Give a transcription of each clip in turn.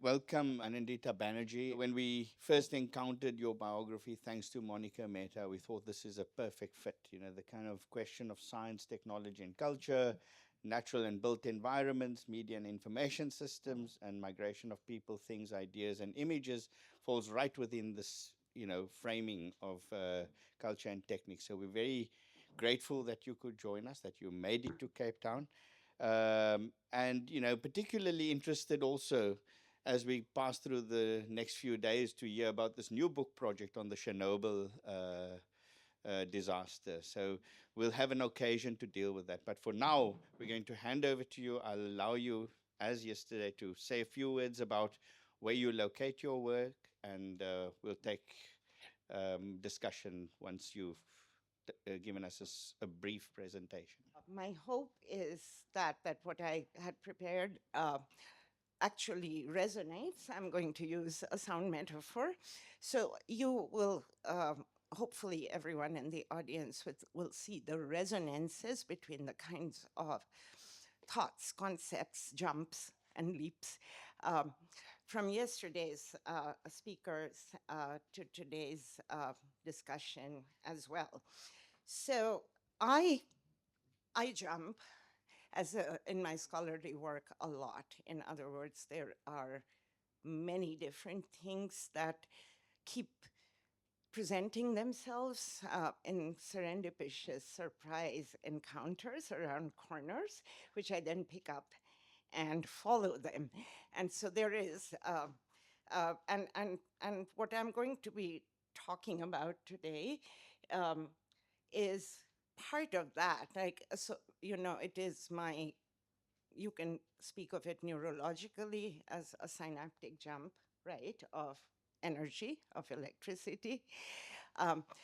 Welcome, Anindita Banerjee. When we first encountered your biography, thanks to Monica Mehta, we thought this is a perfect fit. You know, the kind of question of science, technology, and culture, natural and built environments, media and information systems, and migration of people, things, ideas, and images falls right within this, framing of culture and techniques. So we're very grateful that you could join us, that you made it to Cape Town. And particularly interested also as we pass through the next few days to hear about this new book project on the Chernobyl disaster. So we'll have an occasion to deal with that. But for now, we're going to hand over to you. I'll allow you, as yesterday, to say a few words about where you locate your work, and we'll take discussion once you've given us a brief presentation. My hope is that what I had prepared actually resonates. I'm going to use a sound metaphor. So you will, hopefully everyone in the audience will see the resonances between the kinds of thoughts, concepts, jumps, and leaps from yesterday's speakers to today's discussion as well. So I jump in my scholarly work a lot. In other words, there are many different things that keep presenting themselves in serendipitous surprise encounters around corners, which I then pick up and follow them. And so there is, and what I'm going to be talking about today um, is part of that. Like, so, it is my, you can speak of it neurologically as a synaptic jump, right, of energy, of electricity.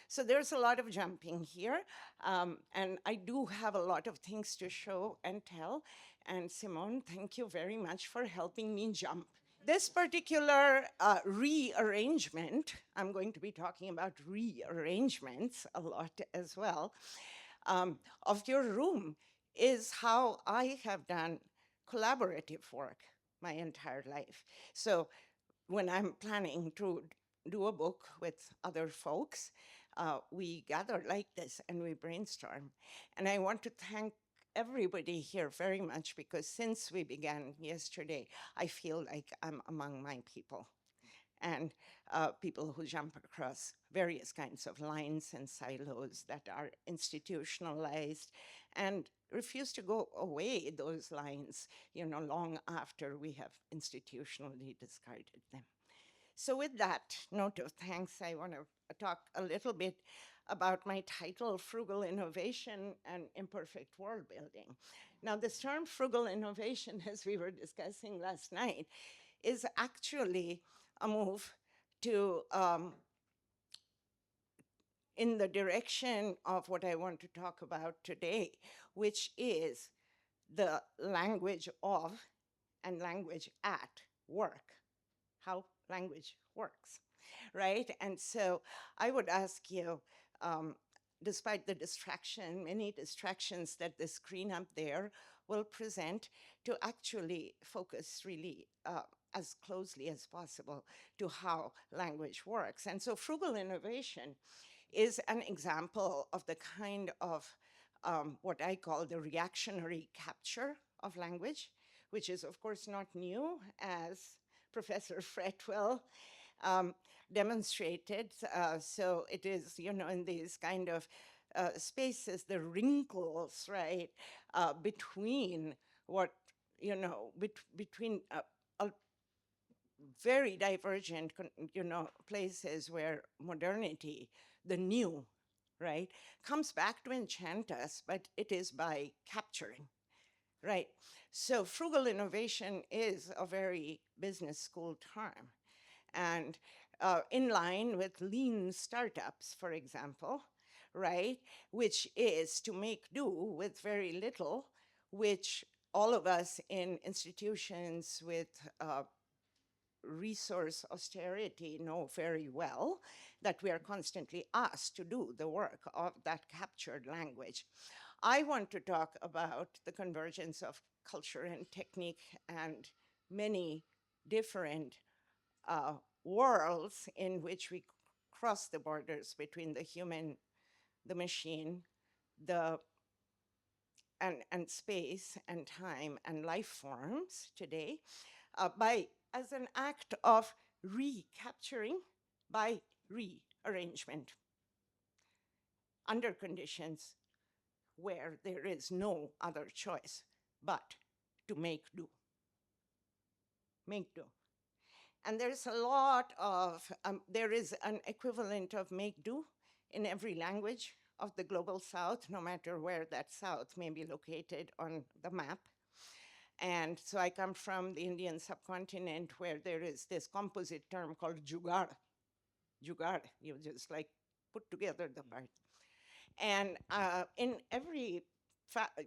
So there's a lot of jumping here. And I do have a lot of things to show and tell. And Simone, thank you very much for helping me jump. This particular rearrangement, I'm going to be talking about rearrangements a lot as well, of your room is how I have done collaborative work my entire life. So when I'm planning to do a book with other folks, we gather like this and we brainstorm. And I want to thank everybody here very much because since we began yesterday, I feel like I'm among my people and people who jump across various kinds of lines and silos that are institutionalized and refuse to go away those lines, long after we have institutionally discarded them. So with that note of thanks, I want to talk a little bit about my title, Frugal Innovation and Imperfect World Building. Now, this term frugal innovation, as we were discussing last night, is actually a move to in the direction of what I want to talk about today, which is the language of and language at work, how language works, right? And so I would ask you, despite the many distractions that the screen up there will present, to actually focus really as closely as possible to how language works. And so frugal innovation is an example of the kind of what I call the reactionary capture of language, which is, of course, not new, as Professor Fretwell um, demonstrated. So it is, in these kind of spaces, the wrinkles, right, between what, between a very divergent, places where modernity, the new, right, comes back to enchant us, but it is by capturing, right? So frugal innovation is a very business school term. And in line with lean startups, for example, right, which is to make do with very little, which all of us in institutions with resource austerity know very well that we are constantly asked to do the work of that captured language. I want to talk about the convergence of culture and technique and many different worlds in which we cross the borders between the human, the machine, the and space and time and life forms today, by as an act of recapturing by rearrangement under conditions where there is no other choice but to make do. Make do. And there's a lot of, there is an equivalent of make do in every language of the global south, no matter where that south may be located on the map. And so I come from the Indian subcontinent, where there is this composite term called jugaad. Jugaad, you just like put together the part. And in every,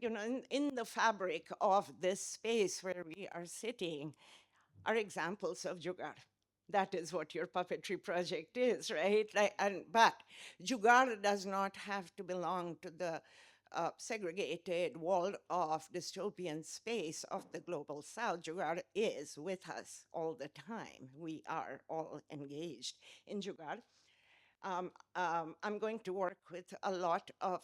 in the fabric of this space where we are sitting are examples of jugaad. That is what your puppetry project is, right? But jugaad does not have to belong to the segregated, walled-off dystopian space of the global south. Jugaad is with us all the time. We are all engaged in jugaad. I'm going to work with a lot of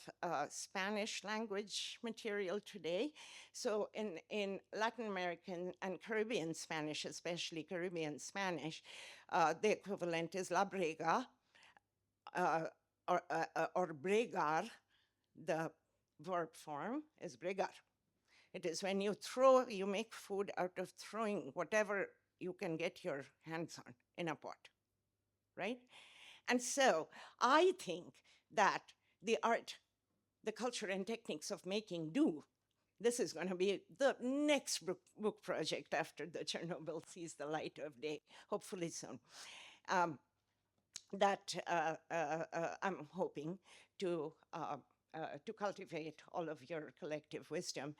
Spanish language material today. So in Latin American and Caribbean Spanish, especially Caribbean Spanish, the equivalent is la brega, or bregar. The verb form is bregar. It is when you make food out of throwing whatever you can get your hands on in a pot, right? And so I think that the art, the culture and techniques of making do, this is going to be the next book project after the Chernobyl sees the light of day, hopefully soon. That I'm hoping to cultivate all of your collective wisdom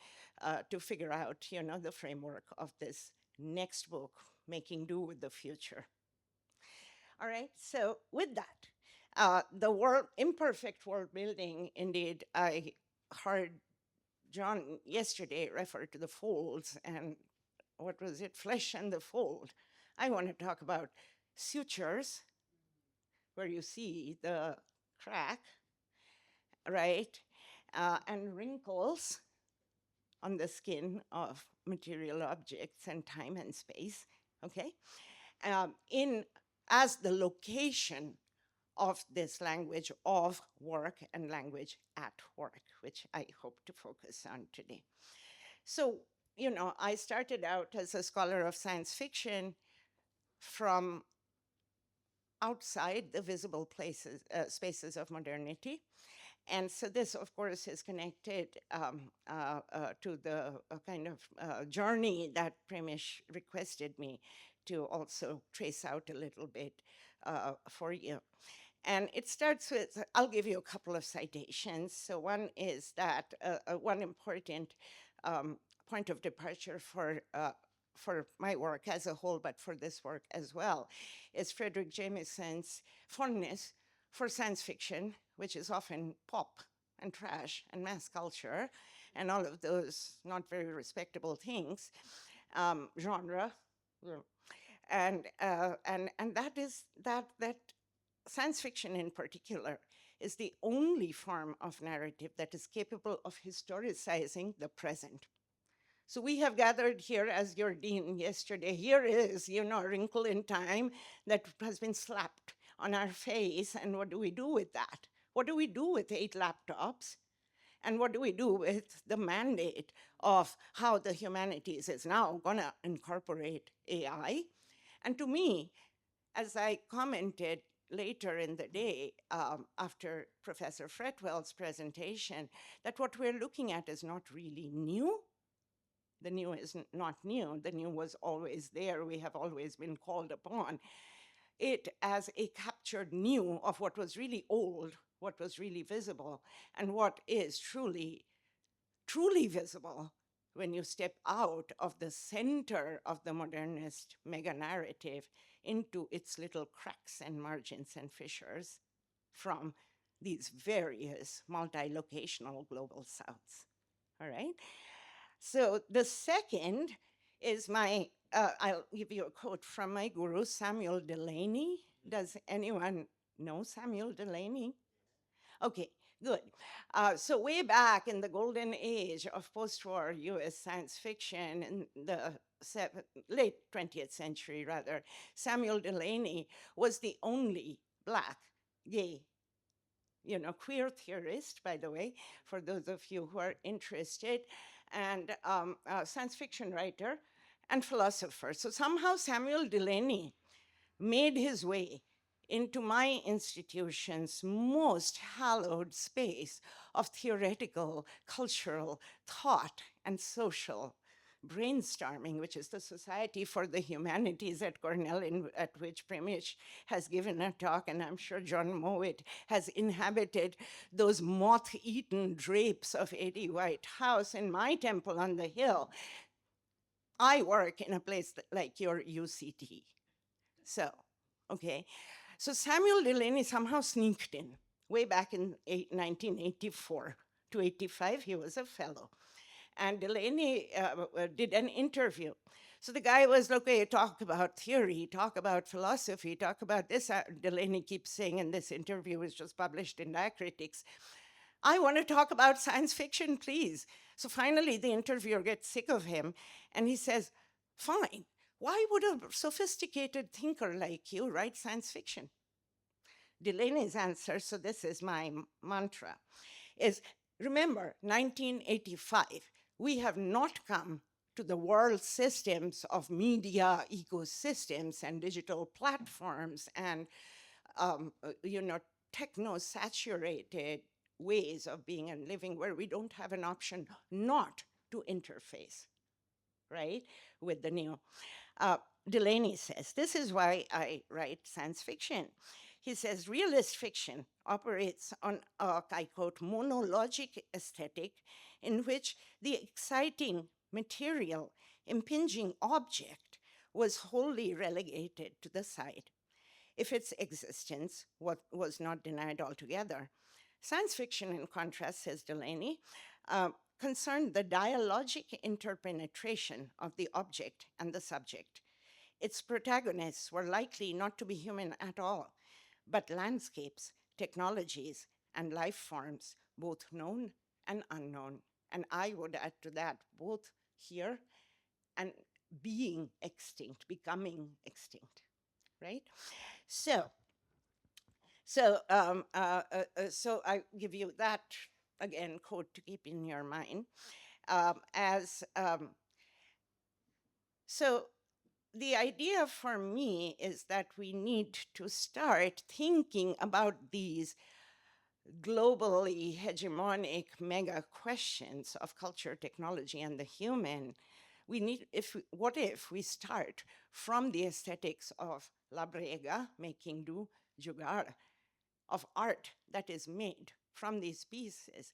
to figure out, the framework of this next book, Making Do with the Future. All right, so with that, the imperfect world building, indeed, I heard John yesterday refer to the folds, and what was it, flesh and the fold. I want to talk about sutures, where you see the crack, right, and wrinkles on the skin of material objects and time and space, okay, as the location of this language of work and language at work, which I hope to focus on today. So, I started out as a scholar of science fiction from outside the visible spaces of modernity. And so this, of course, is connected to the kind of journey that Premesh requested me to also trace out a little bit for you. And it starts with, I'll give you a couple of citations. So one is that one important point of departure for my work as a whole, but for this work as well, is Frederick Jameson's fondness for science fiction, which is often pop and trash and mass culture and all of those not very respectable things, genre. And that is that science fiction in particular is the only form of narrative that is capable of historicizing the present. So we have gathered here as your dean yesterday. Here is, a wrinkle in time that has been slapped on our face. And what do we do with that? What do we do with 8 laptops? And what do we do with the mandate of how the humanities is now going to incorporate AI? And to me, as I commented later in the day after Professor Fretwell's presentation, that what we're looking at is not really new. The new is not new. The new was always there. We have always been called upon it as a captured new of what was really old, what was really visible, and what is truly, truly visible when you step out of the center of the modernist mega-narrative into its little cracks and margins and fissures from these various multi-locational global souths. All right? So the second is my, I'll give you a quote from my guru, Samuel Delaney. Does anyone know Samuel Delaney? Okay, good. So way back in the golden age of post-war U.S. science fiction in the late 20th century, rather, Samuel Delaney was the only Black, gay, queer theorist, by the way, for those of you who are interested, and science fiction writer and philosopher. So somehow Samuel Delaney made his way into my institution's most hallowed space of theoretical, cultural thought and social brainstorming, which is the Society for the Humanities at Cornell, at which Premesh has given a talk, and I'm sure John Mowat has inhabited those moth-eaten drapes of 80 White House in my temple on the hill. I work in a place like your UCT. So, okay. So Samuel Delaney somehow sneaked in way back in 1984 to 85. He was a fellow. And Delaney did an interview. So the guy was, okay, talk about theory, talk about philosophy, talk about this. Delaney keeps saying, and this interview was just published in Diacritics, I want to talk about science fiction, please. So finally, the interviewer gets sick of him and he says, fine, why would a sophisticated thinker like you write science fiction? Delaney's answer, so this is my mantra, is remember 1985, we have not come to the world systems of media ecosystems and digital platforms and techno-saturated ways of being and living where we don't have an option not to interface, right, with the new. Delaney says, this is why I write science fiction. He says, realist fiction operates on a, I quote, monologic aesthetic in which the exciting material, impinging object was wholly relegated to the side if its existence was not denied altogether. Science fiction, in contrast, says Delaney, concerned the dialogic interpenetration of the object and the subject. Its protagonists were likely not to be human at all, but landscapes, technologies, and life forms, both known and unknown. And I would add to that, both here and being extinct, becoming extinct, right? So, so I give you that, again, quote to keep in your mind. So the idea for me is that we need to start thinking about these globally hegemonic mega questions of culture, technology, and the human. We need, what if we start from the aesthetics of La Brega, making do, jugar, of art that is made from these pieces?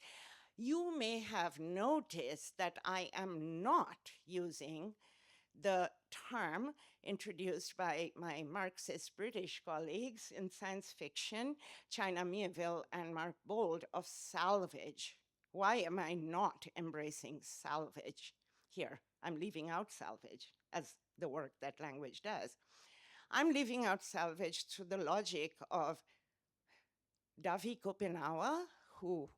You may have noticed that I am not using the term introduced by my Marxist British colleagues in science fiction, China Miéville and Mark Bold, of salvage. Why am I not embracing salvage here? I'm leaving out salvage as the work that language does. I'm leaving out salvage through the logic of Davi Kopenawa, who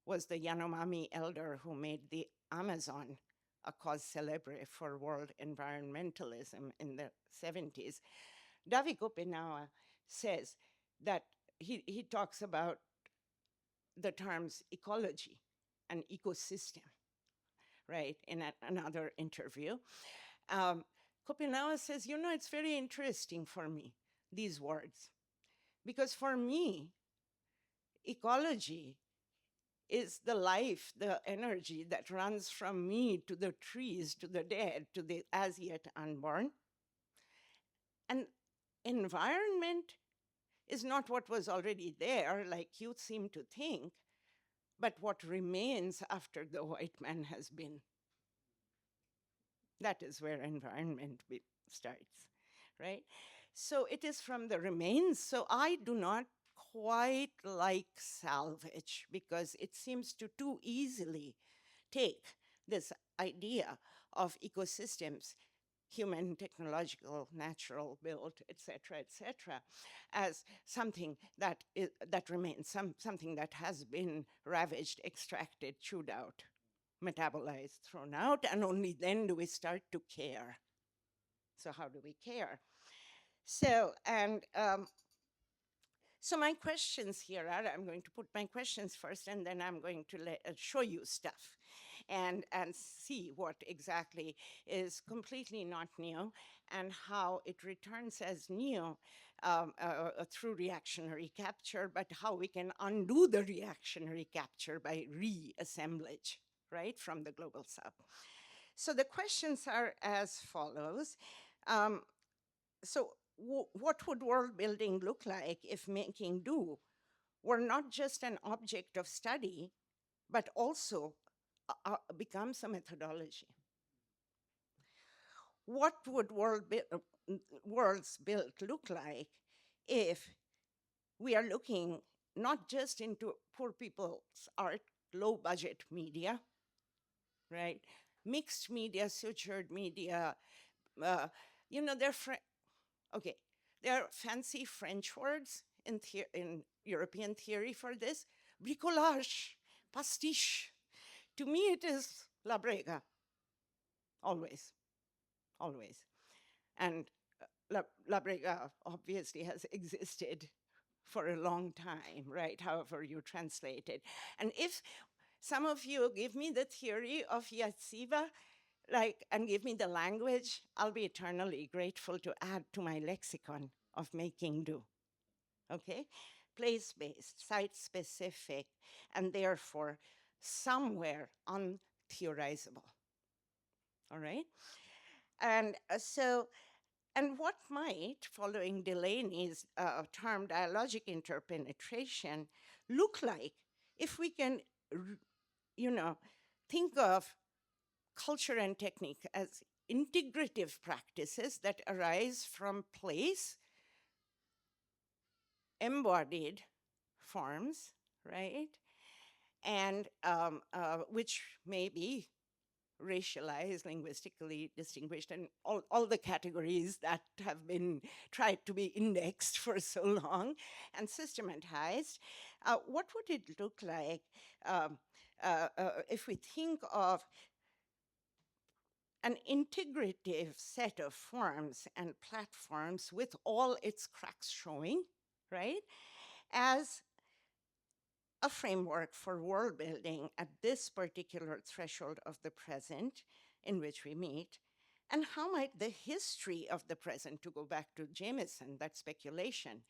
was the Yanomami elder who made the Amazon a cause célèbre for world environmentalism in the 70s. Davi Kopenawa says that he talks about the terms ecology and ecosystem, right, in another interview. Kopenawa says, it's very interesting for me, these words, because for me, ecology is the life, the energy that runs from me to the trees, to the dead, to the as yet unborn. And environment is not what was already there, like you seem to think, but what remains after the white man has been. That is where environment starts, right? So it is from the remains. So I do not quite like salvage because it seems to too easily take this idea of ecosystems, human, technological, natural, built, etc., as something that that remains, something that has been ravaged, extracted, chewed out, metabolized, thrown out, and only then do we start to care. So how do we care? So, and so my questions here are, I'm going to put my questions first, and then I'm going to show you stuff and see what exactly is completely not new and how it returns as new through reactionary capture, but how we can undo the reactionary capture by reassemblage, right, from the global south. So the questions are as follows. So what would world building look like if making do were not just an object of study, but also becomes a methodology? What would worlds built look like if we are looking not just into poor people's art, low budget media, right? Mixed media, sutured media, you know, okay, there are fancy French words in European theory for this. Bricolage, pastiche. To me, it is la brega, always, always. And la brega obviously has existed for a long time, right? However you translate it. And if some of you give me the theory of Iyatsiba, and give me the language, I'll be eternally grateful to add to my lexicon of making do. Okay? Place-based, site-specific, and therefore somewhere untheorizable. All right? And and what might, following Delaney's term dialogic interpenetration, look like if we can, think of culture and technique as integrative practices that arise from place, embodied forms, right? And which may be racialized, linguistically distinguished, and all the categories that have been tried to be indexed for so long and systematized. What would it look like if we think of an integrative set of forms and platforms with all its cracks showing, right, as a framework for world building at this particular threshold of the present in which we meet? And how might the history of the present, to go back to Jameson, that speculation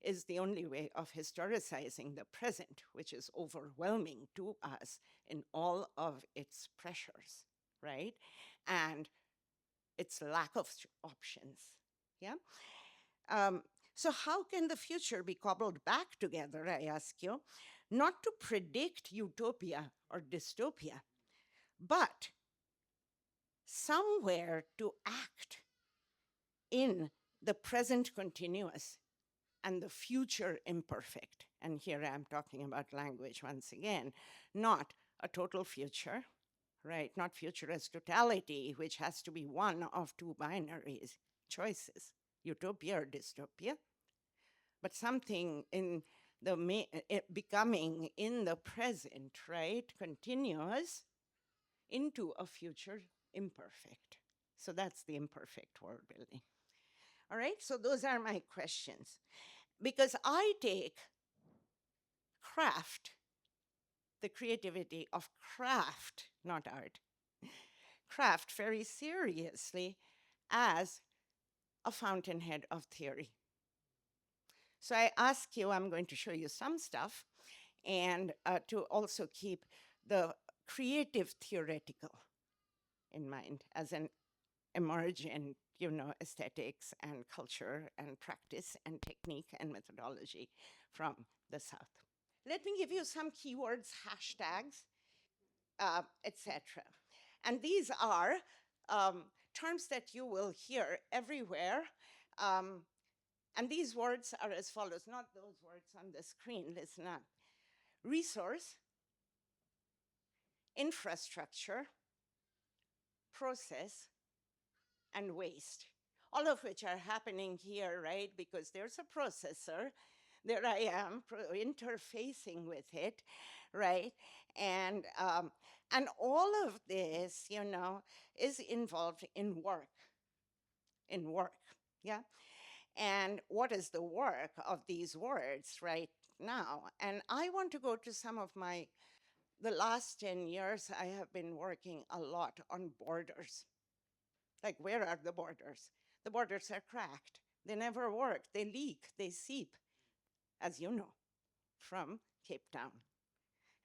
is the only way of historicizing the present, which is overwhelming to us in all of its pressures, right? And its lack of options, yeah? So how can the future be cobbled back together, I ask you, not to predict utopia or dystopia, but somewhere to act in the present continuous and the future imperfect? And here I'm talking about language once again, not a total future, right? Not future as totality, which has to be one of two binaries, choices, utopia or dystopia, but something in the becoming in the present, right? Continuous into a future imperfect. So that's the imperfect world building. All right, so those are my questions. Because I take craft, the creativity of craft, not art, craft very seriously as a fountainhead of theory. So I ask you, I'm going to show you some stuff, and to also keep the creative theoretical in mind as an emergent, aesthetics and culture and practice and technique and methodology from the South. Let me give you some keywords, hashtags, etc. And these are terms that you will hear everywhere. And these words are as follows, not those words on the screen, listen up. Resource, infrastructure, process, and waste, all of which are happening here, right? Because there's a processor, there I am interfacing with it, right? And all of this, is involved in work, yeah? And what is the work of these words right now? And I want to go to some of the last 10 years, I have been working a lot on borders. Like, where are the borders? The borders are cracked. They never work. They leak. They seep, as you know, from Cape Town,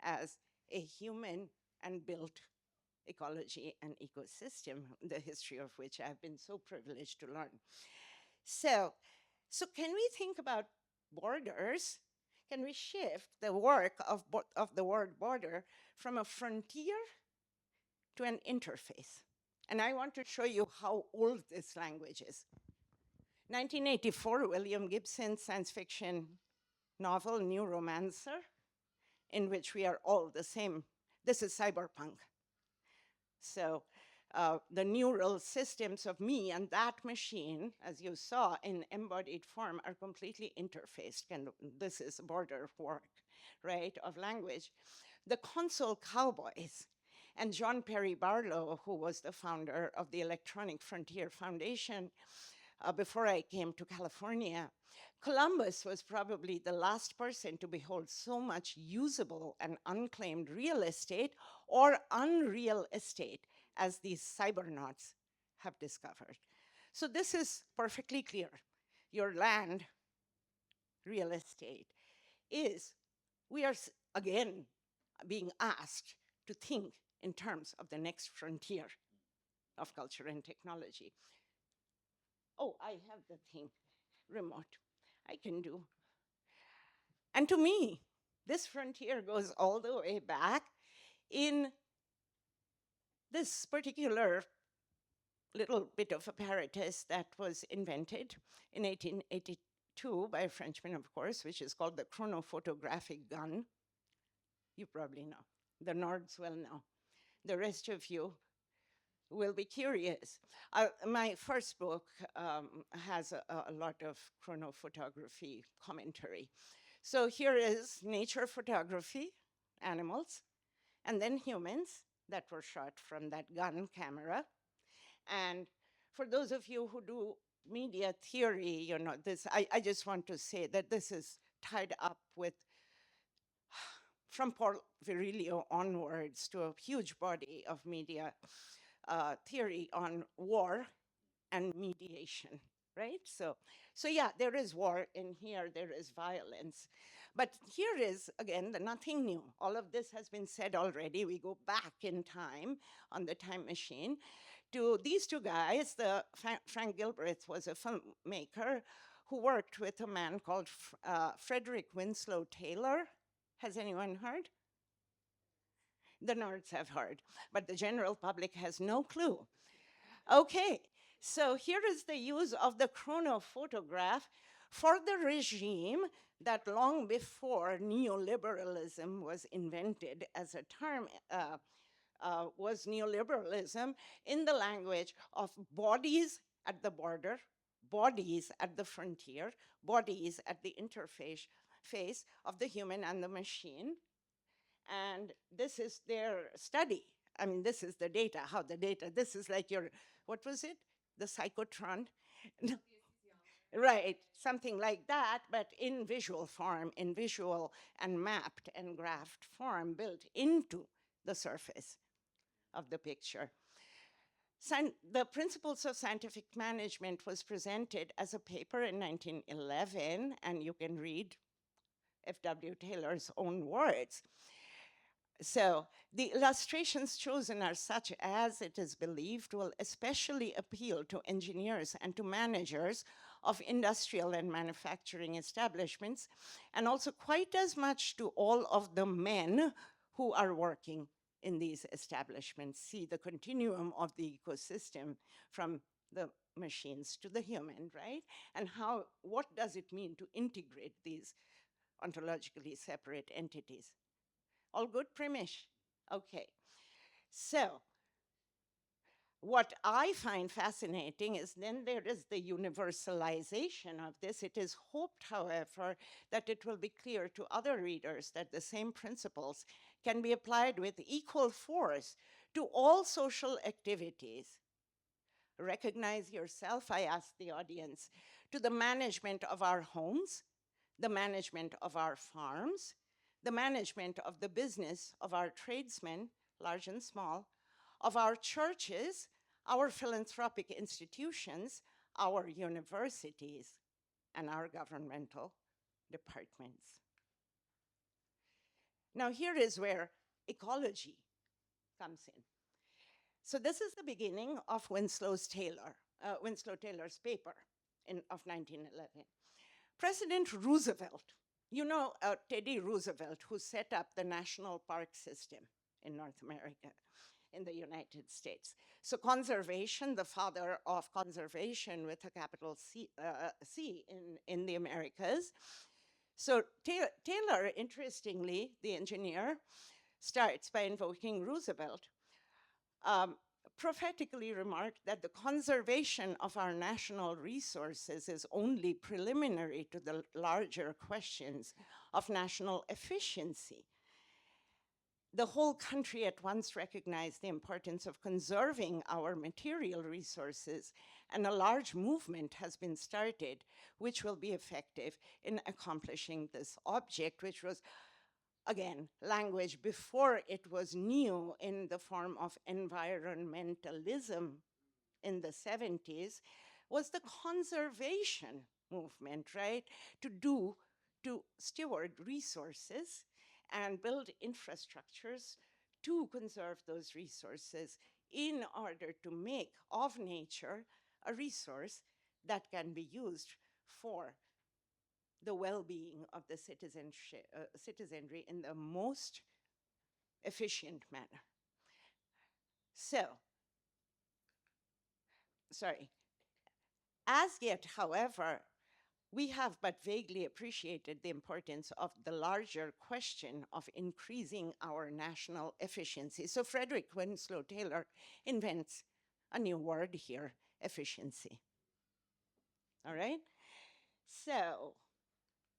as a human and built ecology and ecosystem, the history of which I've been so privileged to learn. So can we think about borders? Can we shift the work of the word border from a frontier to an interface? And I want to show you how old this language is. 1984, William Gibson's science fiction novel, Neuromancer, in which we are all the same. This is cyberpunk. So the neural systems of me and that machine, as you saw in embodied form, are completely interfaced. And this is border work, right, of language. The console cowboys and John Perry Barlow, who was the founder of the Electronic Frontier Foundation before I came to California, Columbus was probably the last person to behold so much usable and unclaimed real estate or unreal estate as these cybernauts have discovered. So this is perfectly clear. Your land, real estate, we are again being asked to think in terms of the next frontier of culture and technology. Oh, I have the thing, remote. I can do. And to me, this frontier goes all the way back in this particular little bit of apparatus that was invented in 1882 by a Frenchman, of course, which is called the chronophotographic gun. You probably know. The nerds will know. The rest of you will be curious. My first book has a lot of chronophotography commentary. So here is nature photography, animals, and then humans that were shot from that gun camera. And for those of you who do media theory, I just want to say that this is tied up with, from Paul Virilio onwards, to a huge body of media theory on war and mediation, right? So yeah, there is war in here, there is violence. But here is, again, nothing new. All of this has been said already. We go back in time on the time machine to these two guys. Frank Gilbreth was a filmmaker who worked with a man called Frederick Winslow Taylor. Has anyone heard? The nerds have heard, but the general public has no clue. Okay, so here is the use of the chronophotograph for the regime that long before neoliberalism was invented as a term, was neoliberalism in the language of bodies at the border, bodies at the frontier, bodies at the interface of the human and the machine. And this is their study. I mean, this is the data, this is like what was it? The cyclotron? Right, something like that, but in visual form, in visual and mapped and graphed form built into the surface of the picture. The Principles of Scientific Management was presented as a paper in 1911, and you can read F.W. Taylor's own words. So the illustrations chosen are such as, it is believed, will especially appeal to engineers and to managers of industrial and manufacturing establishments, and also quite as much to all of the men who are working in these establishments. See the continuum of the ecosystem from the machines to the human, right? And what does it mean to integrate these ontologically separate entities? All good, Premesh? Okay. So What I find fascinating is then there is the universalization of this. It is hoped, however, that it will be clear to other readers that the same principles can be applied with equal force to all social activities. Recognize yourself, I ask the audience, to the management of our homes, the management of our farms, the management of the business of our tradesmen, large and small, of our churches, our philanthropic institutions, our universities, and our governmental departments. Now, here is where ecology comes in. So this is the beginning of Winslow Taylor's paper of 1911. President Roosevelt, you know Teddy Roosevelt, who set up the national park system in North America, in the United States. So conservation, the father of conservation with a capital C in the Americas. So Taylor, interestingly, the engineer, starts by invoking Roosevelt, prophetically remarked that the conservation of our national resources is only preliminary to the larger questions of national efficiency. The whole country at once recognized the importance of conserving our material resources, and a large movement has been started which will be effective in accomplishing this object, which was, again, language before it was new in the form of environmentalism in the 70s, was the conservation movement, right? To steward resources and build infrastructures to conserve those resources in order to make of nature a resource that can be used for the well-being of the citizenry in the most efficient manner. So, sorry. As yet, however, we have but vaguely appreciated the importance of the larger question of increasing our national efficiency. So Frederick Winslow Taylor invents a new word here, efficiency. All right? So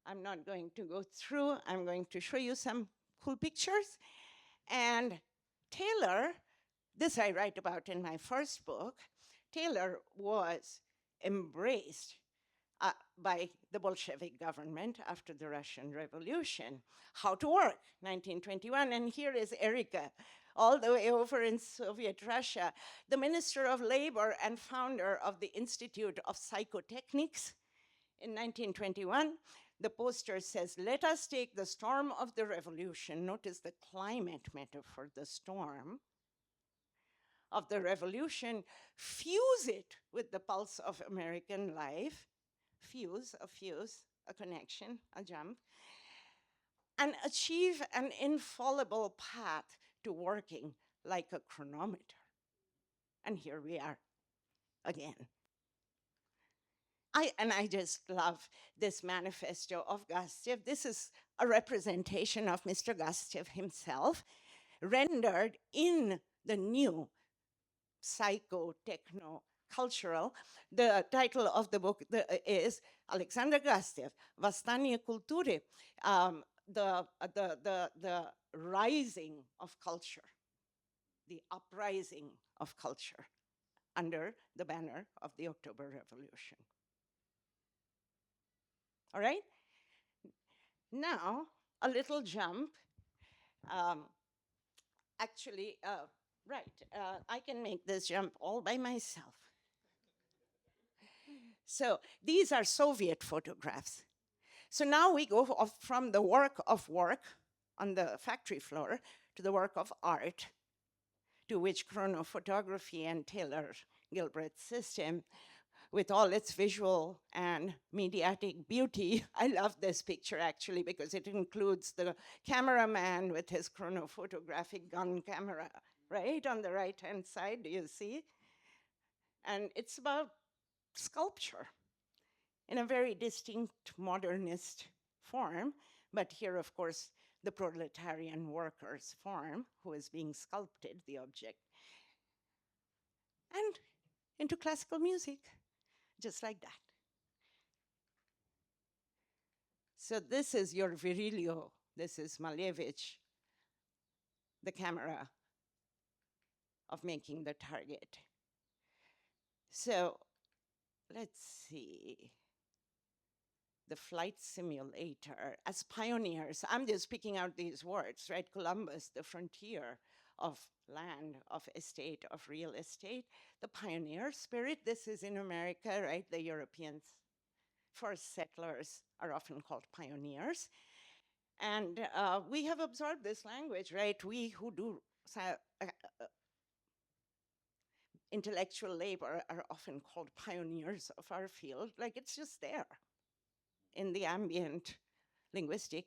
I'm not going to go through, I'm going to show you some cool pictures. And Taylor, this I write about in my first book, Taylor was embraced by the Bolshevik government after the Russian Revolution. How to Work, 1921. And here is Erika, all the way over in Soviet Russia, the Minister of Labor and founder of the Institute of Psychotechnics. In 1921, the poster says, "Let us take the storm of the revolution." Notice the climate metaphor, the storm of the revolution, fuse it with the pulse of American life, fuse, a connection, a jump, and achieve an infallible path to working like a chronometer. And here we are again. I just love this manifesto of Gastyev. This is a representation of Mr. Gastyev himself, rendered in the new psycho-techno-cultural. The title of the book is Alexander Gastyev, Восстание культуры, the rising of culture, the uprising of culture under the banner of the October Revolution. All right? Now, a little jump. Actually, I can make this jump all by myself. So these are Soviet photographs. So now we go from the work on the factory floor to the work of art, to which chronophotography and Taylor Gilbreath's system, with all its visual and mediatic beauty. I love this picture actually because it includes the cameraman with his chronophotographic gun camera, right? On the right-hand side, do you see? And it's about sculpture in a very distinct modernist form, but here, of course, the proletarian workers form who is being sculpted, the object. and into classical music, just like that. So this is your Virilio. This is Malevich, the camera of making the target. So let's see. The flight simulator as pioneers. I'm just picking out these words, right? Columbus, the frontier of land, of estate, of real estate. The pioneer spirit, this is in America, right? The Europeans, first settlers are often called pioneers. And we have absorbed this language, right? We who do intellectual labor are often called pioneers of our field, like it's just there in the ambient linguistic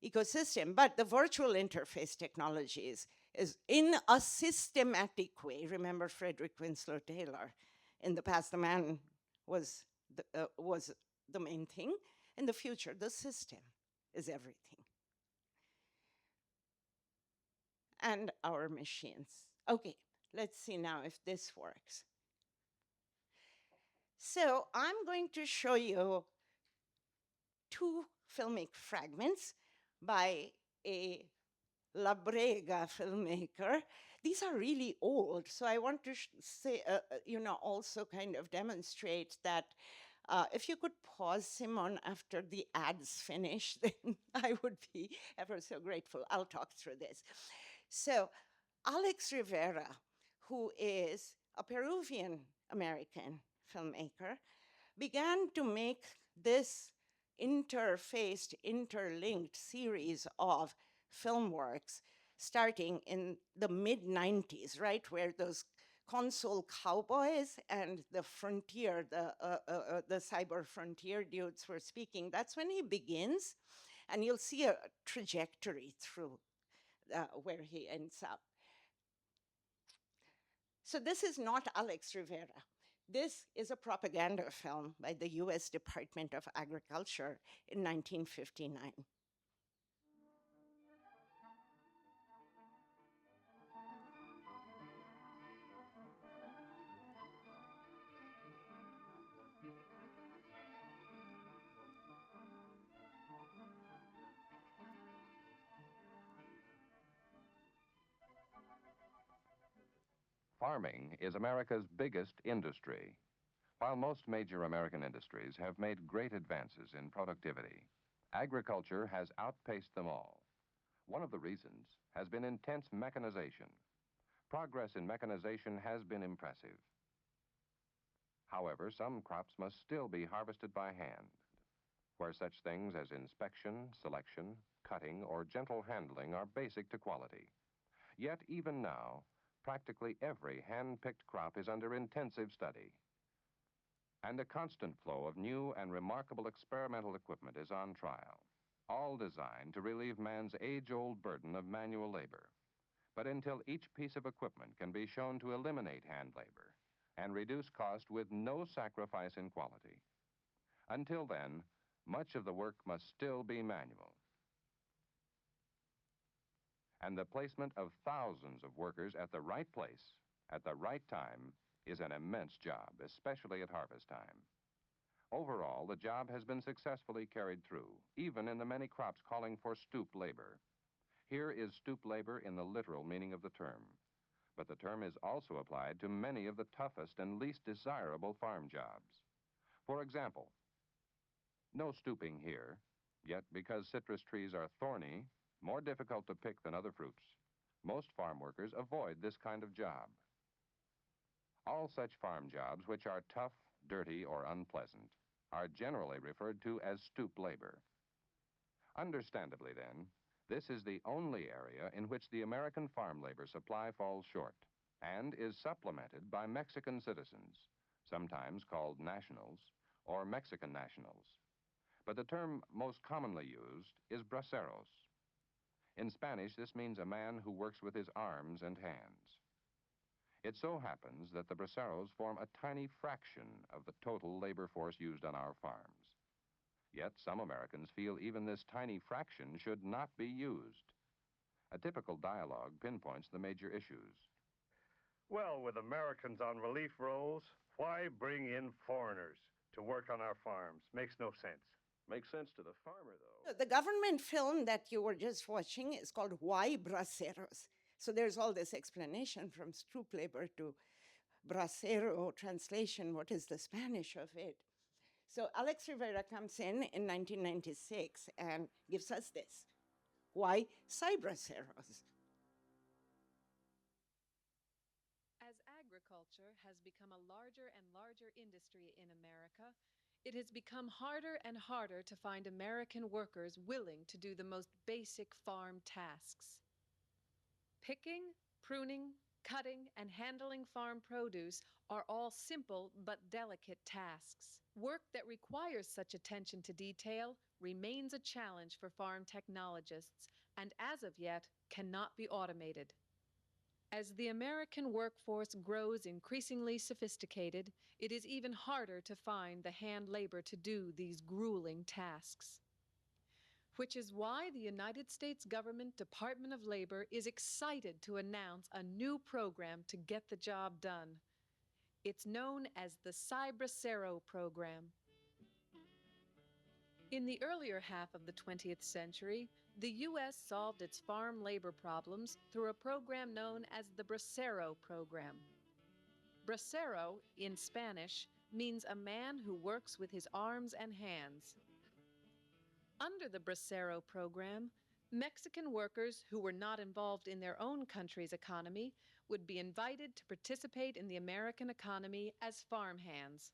ecosystem. But the virtual interface technologies is in a systematic way. Remember Frederick Winslow Taylor. In the past, the man was the main thing. In the future, the system is everything. And our machines. Okay, let's see now if this works. So I'm going to show you two filmic fragments by a La Brega filmmaker. These are really old, so I want to say, also kind of demonstrate that if you could pause, Simon, after the ads finish, then I would be ever so grateful. I'll talk through this. So Alex Rivera, who is a Peruvian American filmmaker, began to make this interfaced, interlinked series of film works starting in the mid 90s, right, where those console cowboys and the frontier, the cyber frontier dudes were speaking. That's when he begins, and you'll see a trajectory through where he ends up. So this is not Alex Rivera. This is a propaganda film by the US Department of Agriculture in 1959. Farming is America's biggest industry. While most major American industries have made great advances in productivity, agriculture has outpaced them all. One of the reasons has been intense mechanization. Progress in mechanization has been impressive. However, some crops must still be harvested by hand, where such things as inspection, selection, cutting, or gentle handling are basic to quality. Yet even now, practically every hand-picked crop is under intensive study. And a constant flow of new and remarkable experimental equipment is on trial, all designed to relieve man's age-old burden of manual labor. But until each piece of equipment can be shown to eliminate hand labor and reduce cost with no sacrifice in quality, until then, much of the work must still be manual. And the placement of thousands of workers at the right place, at the right time, is an immense job, especially at harvest time. Overall, the job has been successfully carried through, even in the many crops calling for stoop labor. Here is stoop labor in the literal meaning of the term, but the term is also applied to many of the toughest and least desirable farm jobs. For example, no stooping here, yet because citrus trees are thorny, more difficult to pick than other fruits, most farm workers avoid this kind of job. All such farm jobs which are tough, dirty, or unpleasant are generally referred to as stoop labor. Understandably, then, this is the only area in which the American farm labor supply falls short and is supplemented by Mexican citizens, sometimes called nationals or Mexican nationals. But the term most commonly used is braceros. In Spanish, this means a man who works with his arms and hands. It so happens that the braceros form a tiny fraction of the total labor force used on our farms. Yet some Americans feel even this tiny fraction should not be used. A typical dialogue pinpoints the major issues. Well, with Americans on relief rolls, why bring in foreigners to work on our farms? Makes no sense. Makes sense to the farmer, though. The government film that you were just watching is called Why Braceros? So there's all this explanation from troop labor to bracero translation. What is the Spanish of it? So Alex Rivera comes in 1996 and gives us this. Why cybraceros? As agriculture has become a larger and larger industry in America, it has become harder and harder to find American workers willing to do the most basic farm tasks. Picking, pruning, cutting, and handling farm produce are all simple but delicate tasks. Work that requires such attention to detail remains a challenge for farm technologists and, as of yet, cannot be automated. As the American workforce grows increasingly sophisticated, it is even harder to find the hand labor to do these grueling tasks. Which is why the United States government Department of Labor is excited to announce a new program to get the job done. It's known as the Cybracero program. In the earlier half of the 20th century, the U.S. solved its farm labor problems through a program known as the Bracero program. Bracero, in Spanish, means a man who works with his arms and hands. Under the Bracero program, Mexican workers who were not involved in their own country's economy would be invited to participate in the American economy as farmhands.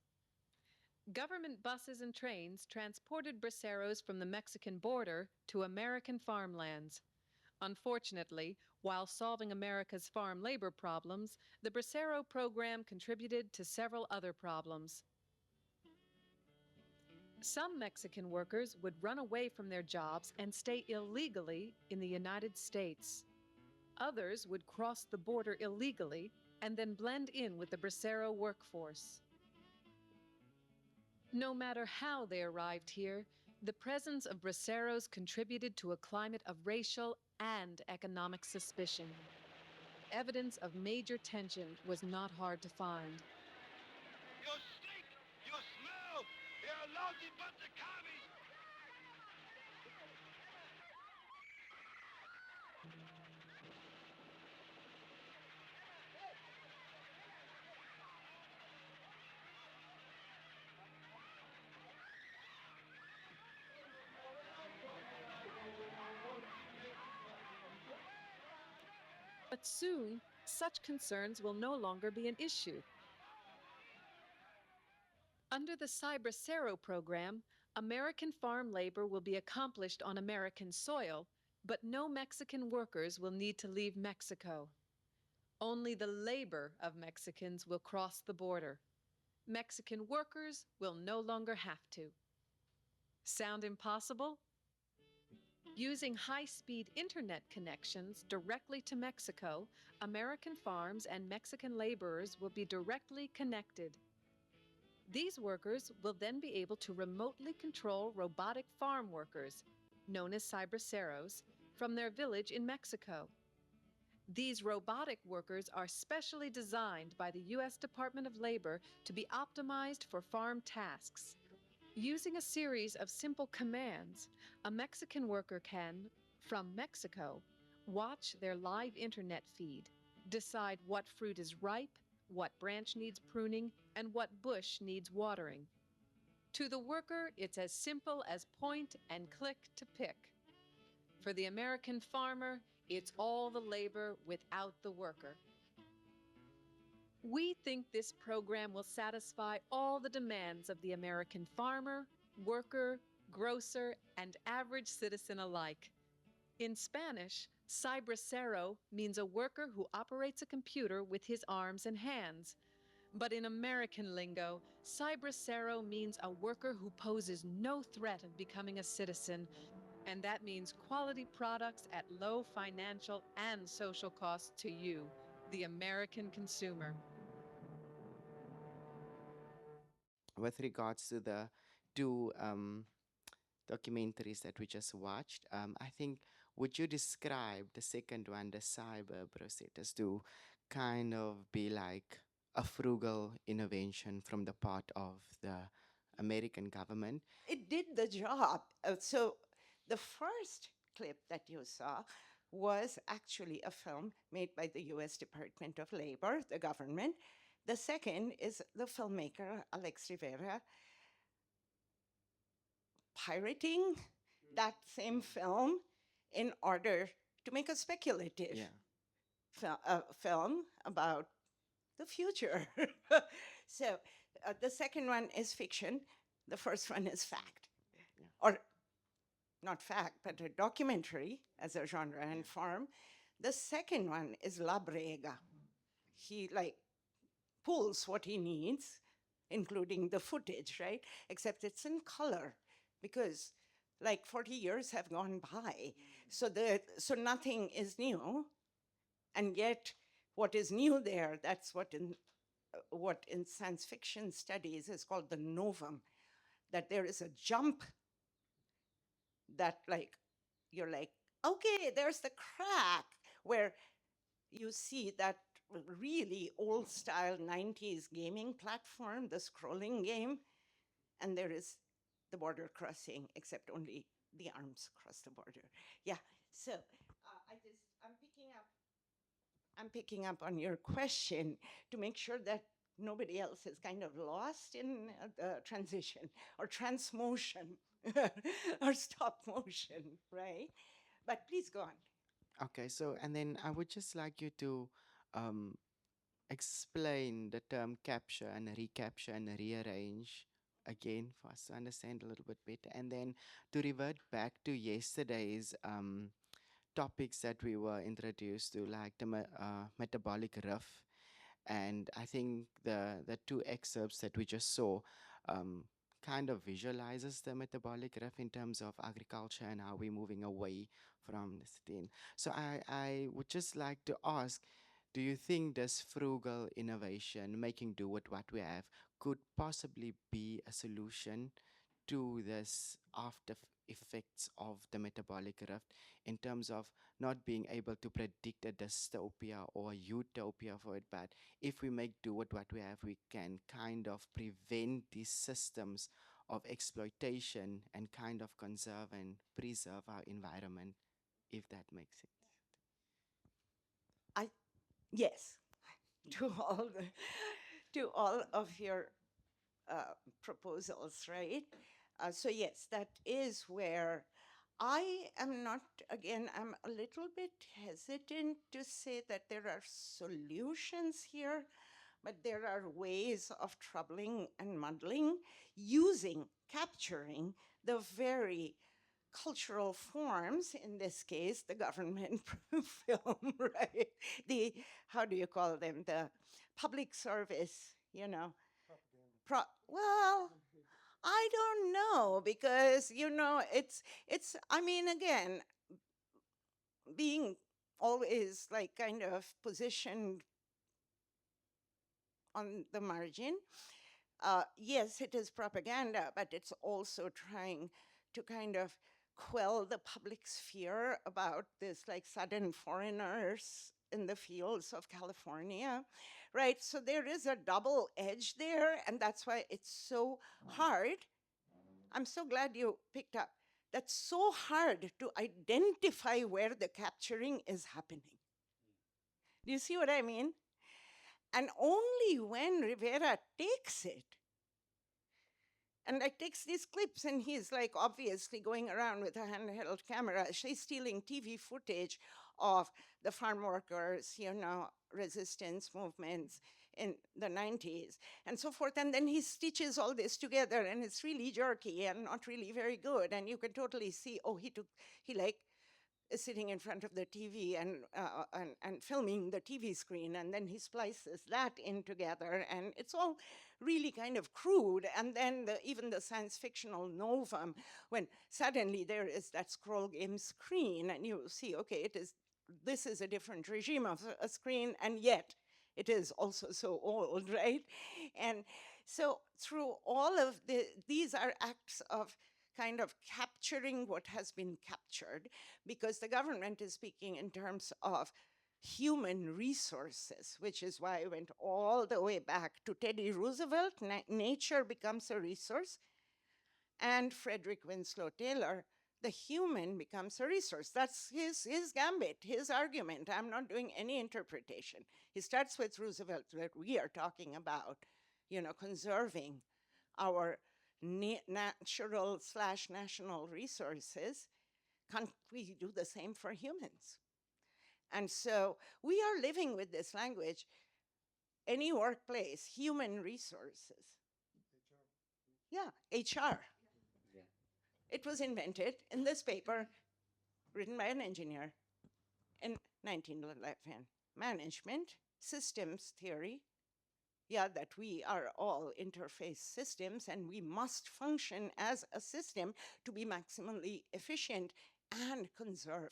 Government buses and trains transported braceros from the Mexican border to American farmlands. Unfortunately, while solving America's farm labor problems, the Bracero program contributed to several other problems. Some Mexican workers would run away from their jobs and stay illegally in the United States. Others would cross the border illegally and then blend in with the Bracero workforce. No matter how they arrived here, the presence of braceros contributed to a climate of racial and economic suspicion. Evidence of major tension was not hard to find. You stink! You smell! You're a lousy bunch of commies! But soon, such concerns will no longer be an issue. Under the Cybracero program, American farm labor will be accomplished on American soil, but no Mexican workers will need to leave Mexico. Only the labor of Mexicans will cross the border. Mexican workers will no longer have to. Sound impossible? Using high-speed internet connections directly to Mexico, American farms and Mexican laborers will be directly connected. These workers will then be able to remotely control robotic farm workers, known as cybraceros, from their village in Mexico. These robotic workers are specially designed by the U.S. Department of Labor to be optimized for farm tasks. Using a series of simple commands, a Mexican worker can, from Mexico, watch their live internet feed, decide what fruit is ripe, what branch needs pruning, and what bush needs watering. To the worker, it's as simple as point and click to pick. For the American farmer, it's all the labor without the worker. We think this program will satisfy all the demands of the American farmer, worker, grocer, and average citizen alike. In Spanish, cybracero means a worker who operates a computer with his arms and hands. But in American lingo, cybracero means a worker who poses no threat of becoming a citizen, and that means quality products at low financial and social cost to you, the American consumer. With regards to the two documentaries that we just watched, I think, would you describe the second one, the cyber procedures, to kind of be like a frugal innovation from the part of the American government. It did the job. So the first clip that you saw was actually a film made by the US Department of Labor, the government. The second is the filmmaker Alex Rivera pirating that same film in order to make a speculative Yeah. film about the future. So the second one is fiction. The first one is fact. Or not fact, but a documentary as a genre and form. The second one is La Brega. He like pulls what he needs, including the footage, right? Except it's in color because like 40 years have gone by. So nothing is new. And yet what is new there, that's what in science fiction studies is called the novum, that there is a jump that like you're like, okay, there's the crack where you see that really old style 90s gaming platform, the scrolling game, and there is the border crossing, except only the arms cross the border. Yeah. So I'm picking up on your question to make sure that nobody else is kind of lost in the transition or transmotion or stop motion, right? But please go on. Okay, so and then I would just like you to um, explain the term capture and recapture and rearrange again for us to understand a little bit better, and then to revert back to yesterday's topics that we were introduced to, like the metabolic riff. And I think the two excerpts that we just saw um, kind of visualizes the metabolic riff in terms of agriculture and how we're moving away from the city. So I would just like to ask, do you think this frugal innovation, making do with what we have, could possibly be a solution to this after effects of the metabolic rift, in terms of not being able to predict a dystopia or a utopia for it, but if we make do with what we have, we can kind of prevent these systems of exploitation and kind of conserve and preserve our environment, if that makes sense. Yes, to all of your proposals, right? So yes, that is where I am not, again, I'm a little bit hesitant to say that there are solutions here, but there are ways of troubling and muddling, capturing the very cultural forms, in this case, the government film, right? The, how do you call them? The public service, you know. Well, I don't know because, I mean, again, being always like kind of positioned on the margin. Yes, it is propaganda, but it's also trying to kind of quell the public's fear about this like sudden foreigners in the fields of California, right? So there is a double edge there, and that's why it's so hard. I'm so glad you picked up. That's so hard to identify where the capturing is happening. Do you see what I mean? And only when Rivera takes it and like takes these clips, and he's like obviously going around with a handheld camera. She's stealing TV footage of the farm workers, resistance movements in the 90s and so forth. And then he stitches all this together, and it's really jerky and not really very good. And you can totally see, he like is sitting in front of the TV and filming the TV screen, and then he splices that in together, and it's all really kind of crude. And then even the science fictional novum, when suddenly there is that scroll game screen, and you see, okay, this is a different regime of a screen, and yet it is also so old, right? And so through all of these are acts of kind of capturing what has been captured, because the government is speaking in terms of human resources, which is why I went all the way back to Teddy Roosevelt, nature becomes a resource, and Frederick Winslow Taylor, the human becomes a resource. That's his gambit, his argument. I'm not doing any interpretation. He starts with Roosevelt, that we are talking about, conserving our natural / national resources. Can't we do the same for humans? And so we are living with this language. Any workplace, human resources. Yeah, HR. It was invented in this paper written by an engineer in 1911. Management, systems theory. Yeah, that we are all interface systems and we must function as a system to be maximally efficient and conserve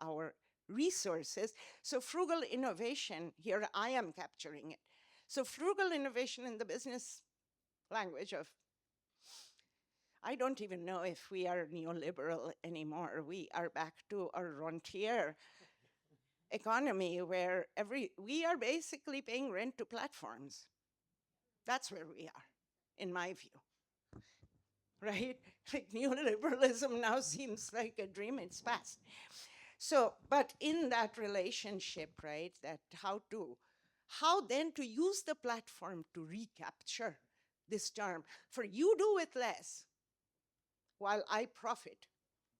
our resources. So frugal innovation, here I am capturing it. So frugal innovation in the business language of, I don't even know if we are neoliberal anymore. We are back to a rentier economy where we are basically paying rent to platforms. That's where we are, in my view. Right? Like neoliberalism now seems like a dream, it's past. So, but in that relationship, right, that how then to use the platform to recapture this term, for you do with less while I profit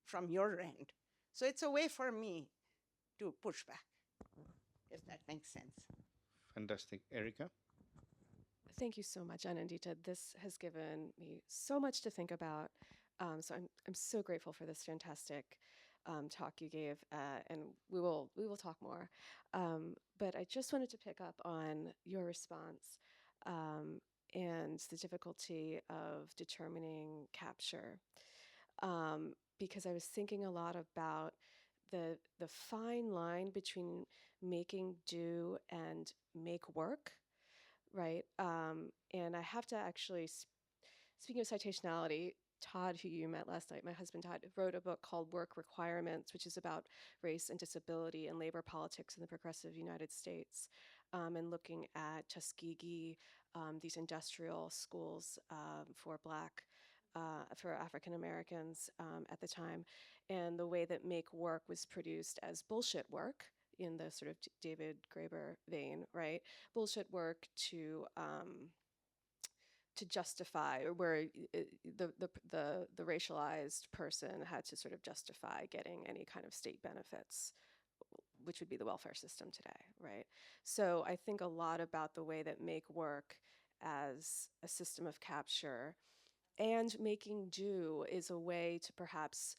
from your end. So it's a way for me to push back, if that makes sense. Fantastic. Erica? Thank you so much, Anindita. This has given me so much to think about. So I'm so grateful for this fantastic talk you gave, and we will talk more. But I just wanted to pick up on your response and the difficulty of determining capture, because I was thinking a lot about the fine line between making do and make work, right? And I have to actually, speaking of citationality, Todd, who you met last night, my husband Todd, wrote a book called Work Requirements, which is about race and disability and labor politics in the progressive United States, and looking at Tuskegee, these industrial schools for African Americans at the time, and the way that make work was produced as bullshit work in the sort of David Graeber vein, right? Bullshit work to justify, or where the racialized person had to sort of justify getting any kind of state benefits, which would be the welfare system today, right? So I think a lot about the way that make work as a system of capture and making do is a way to perhaps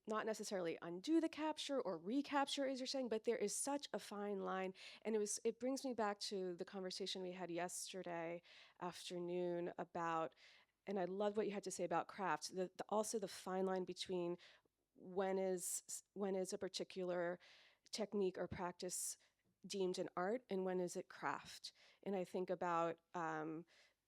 not necessarily undo the capture or recapture, as you're saying, but there is such a fine line. And it brings me back to the conversation we had yesterday afternoon about, and I love what you had to say about craft, also the fine line between when is a particular technique or practice deemed an art and when is it craft. And I think about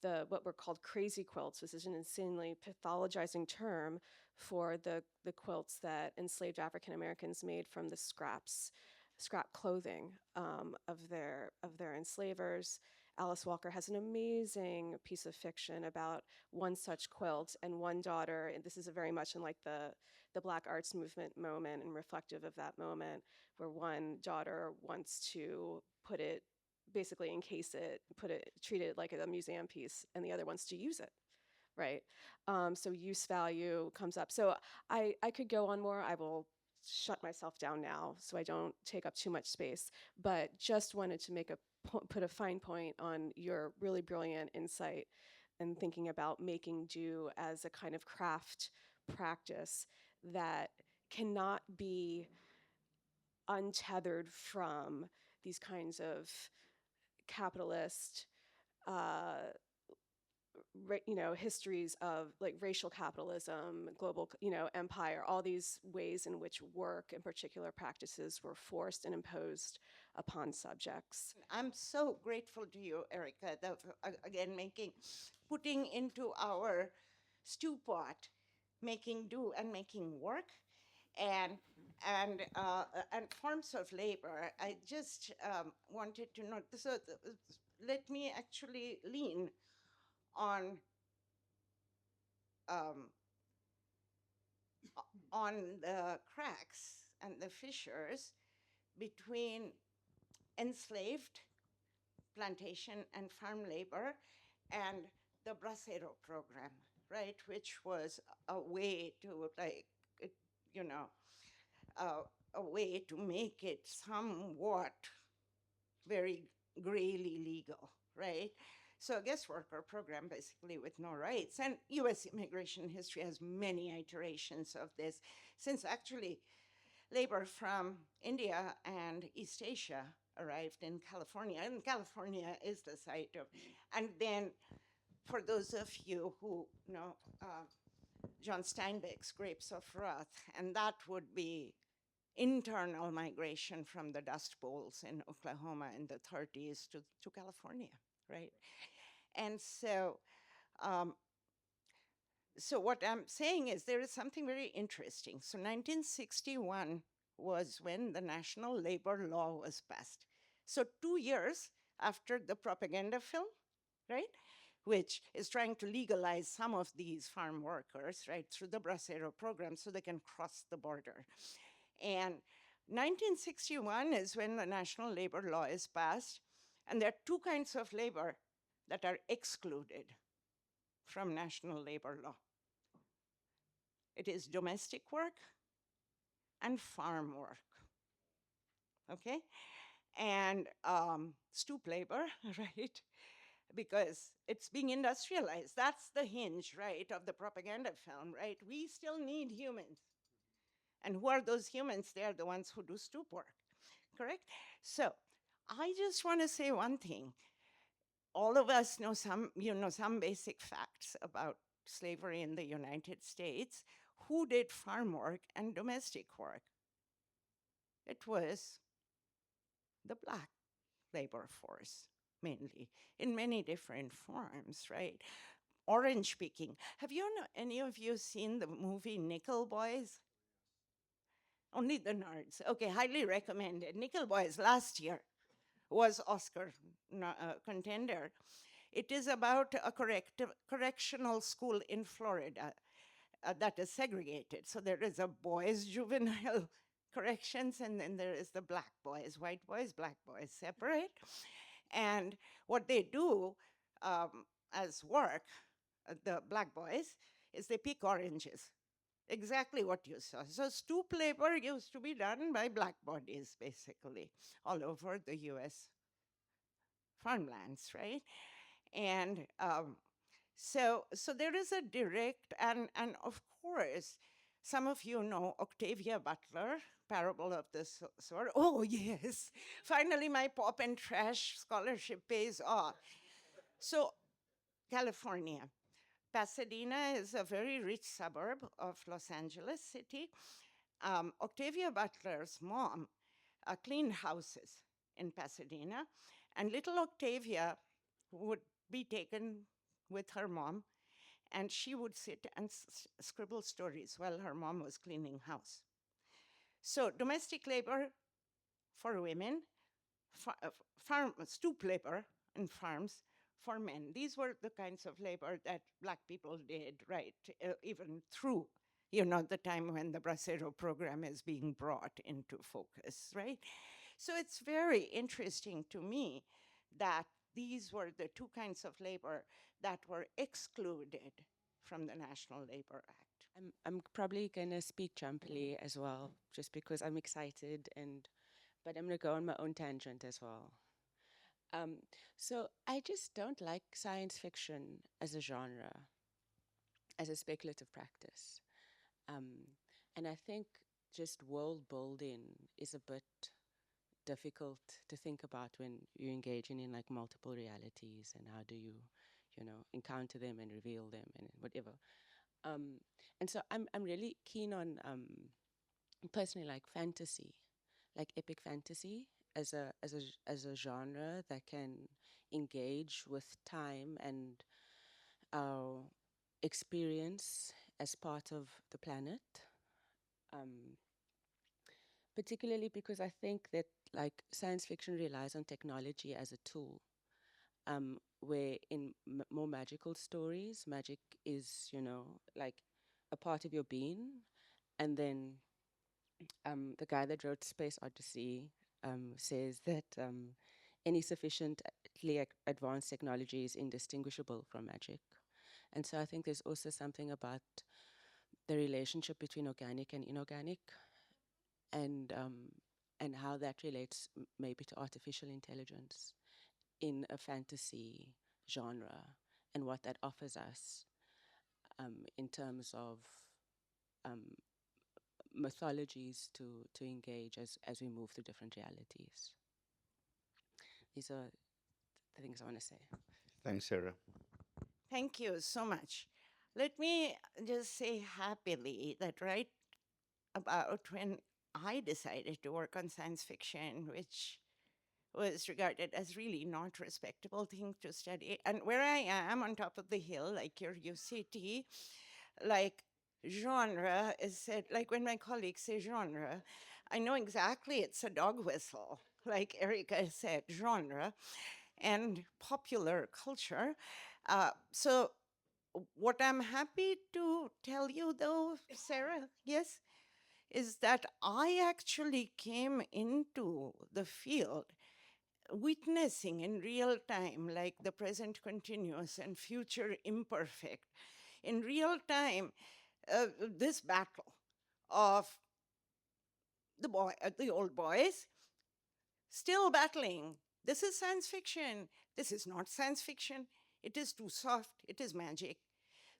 what were called crazy quilts, which is an insanely pathologizing term for the quilts that enslaved African Americans made from the scrap clothing of their enslavers. Alice Walker has an amazing piece of fiction about one such quilt and one daughter, and this is very much in like the Black Arts Movement moment and reflective of that moment, where one daughter wants to basically encase it, treat it like a museum piece, and the other wants to use it, right? So use value comes up. So I could go on more. I will shut myself down now so I don't take up too much space, but just wanted to put a fine point on your really brilliant insight and thinking about making do as a kind of craft practice that cannot be untethered from these kinds of capitalist histories of like racial capitalism, global, empire, all these ways in which work and particular practices were forced and imposed upon subjects. I'm so grateful to you, Erica, again, putting into our stew pot, making do and making work. and and forms of labor. I just wanted to note. So let me actually lean on um, on the cracks and the fissures between enslaved plantation and farm labor and the bracero program, right, which was a way to like, you know, a way to make it somewhat very grayly legal, right? So a guest worker program basically with no rights. And US immigration history has many iterations of this, since actually labor from India and East Asia arrived in California, and California is the site of, and then for those of you who know John Steinbeck's Grapes of Wrath, and that would be internal migration from the Dust Bowls in Oklahoma in the 30s to California, right? And so, um, so what I'm saying is there is something very interesting. So 1961 was when the National Labor Law was passed. So 2 years after the propaganda film, right? Which is trying to legalize some of these farm workers, right, through the Bracero program so they can cross the border. And 1961 is when the National Labor Law is passed, and there are two kinds of labor that are excluded from national labor law. It is domestic work and farm work, okay? And stoop labor, right? Because it's being industrialized. That's the hinge, right, of the propaganda film, right? We still need humans. And who are those humans? They are the ones who do stoop work, correct? So I just want to say one thing. All of us know some basic facts about slavery in the United States. Who did farm work and domestic work? It was the black labor force, mainly, in many different forms, right? Orange picking. Have any of you seen the movie Nickel Boys? Only the nerds. Okay, highly recommended. Nickel Boys last year was Oscar contender. It is about a correctional school in Florida that is segregated. So there is a boys' juvenile corrections, and then there is the black boys, white boys, black boys, separate. And what they do as work, the black boys, is they pick oranges. Exactly what you saw. So stoop labor used to be done by black bodies, basically, all over the US farmlands, right? And so there is a direct, and of course, some of you know Octavia Butler, Parable of the Sword. Oh, yes. Finally, my pop and trash scholarship pays off. So, California. Pasadena is a very rich suburb of Los Angeles City. Octavia Butler's mom cleaned houses in Pasadena, and little Octavia would be taken with her mom, and she would sit and scribble stories while her mom was cleaning house. So domestic labor for women, farm stoop labor in farms for men. These were the kinds of labor that black people did, right, even through, the time when the Bracero program is being brought into focus, right? So it's very interesting to me that these were the two kinds of labor that were excluded from the National Labor Act. I'm probably gonna speak jumpily as well, just because I'm excited, but I'm gonna go on my own tangent as well. Um, so I just don't like science fiction as a genre, as a speculative practice, and I think just world building is a bit difficult to think about when you're engaging in like multiple realities, and how do you, encounter them and reveal them and whatever. And so I'm really keen on personally like fantasy, like epic fantasy as a genre that can engage with time and our experience as part of the planet. Um, particularly because I think that like science fiction relies on technology as a tool, where in more magical stories, magic is, you know, like a part of your being. And then the guy that wrote Space Odyssey says that any sufficiently advanced technology is indistinguishable from magic. And so I think there's also something about the relationship between organic and inorganic, and and how that relates maybe to artificial intelligence in a fantasy genre, and what that offers us in terms of um, mythologies to engage as we move through different realities. These are the things I want to say. Thanks, Sarah. Thank you so much. Let me just say happily that right about when I decided to work on science fiction, which was regarded as really not respectable thing to study, and where I am on top of the hill, like your UCT, like genre is said, like when my colleagues say genre, I know exactly it's a dog whistle, like Erica said, genre and popular culture. So what I'm happy to tell you though, Sarah, yes, is that I actually came into the field witnessing in real time, like the present continuous and future imperfect, in real time, this battle of the old boys still battling. This is science fiction. This is not science fiction. It is too soft. It is magic.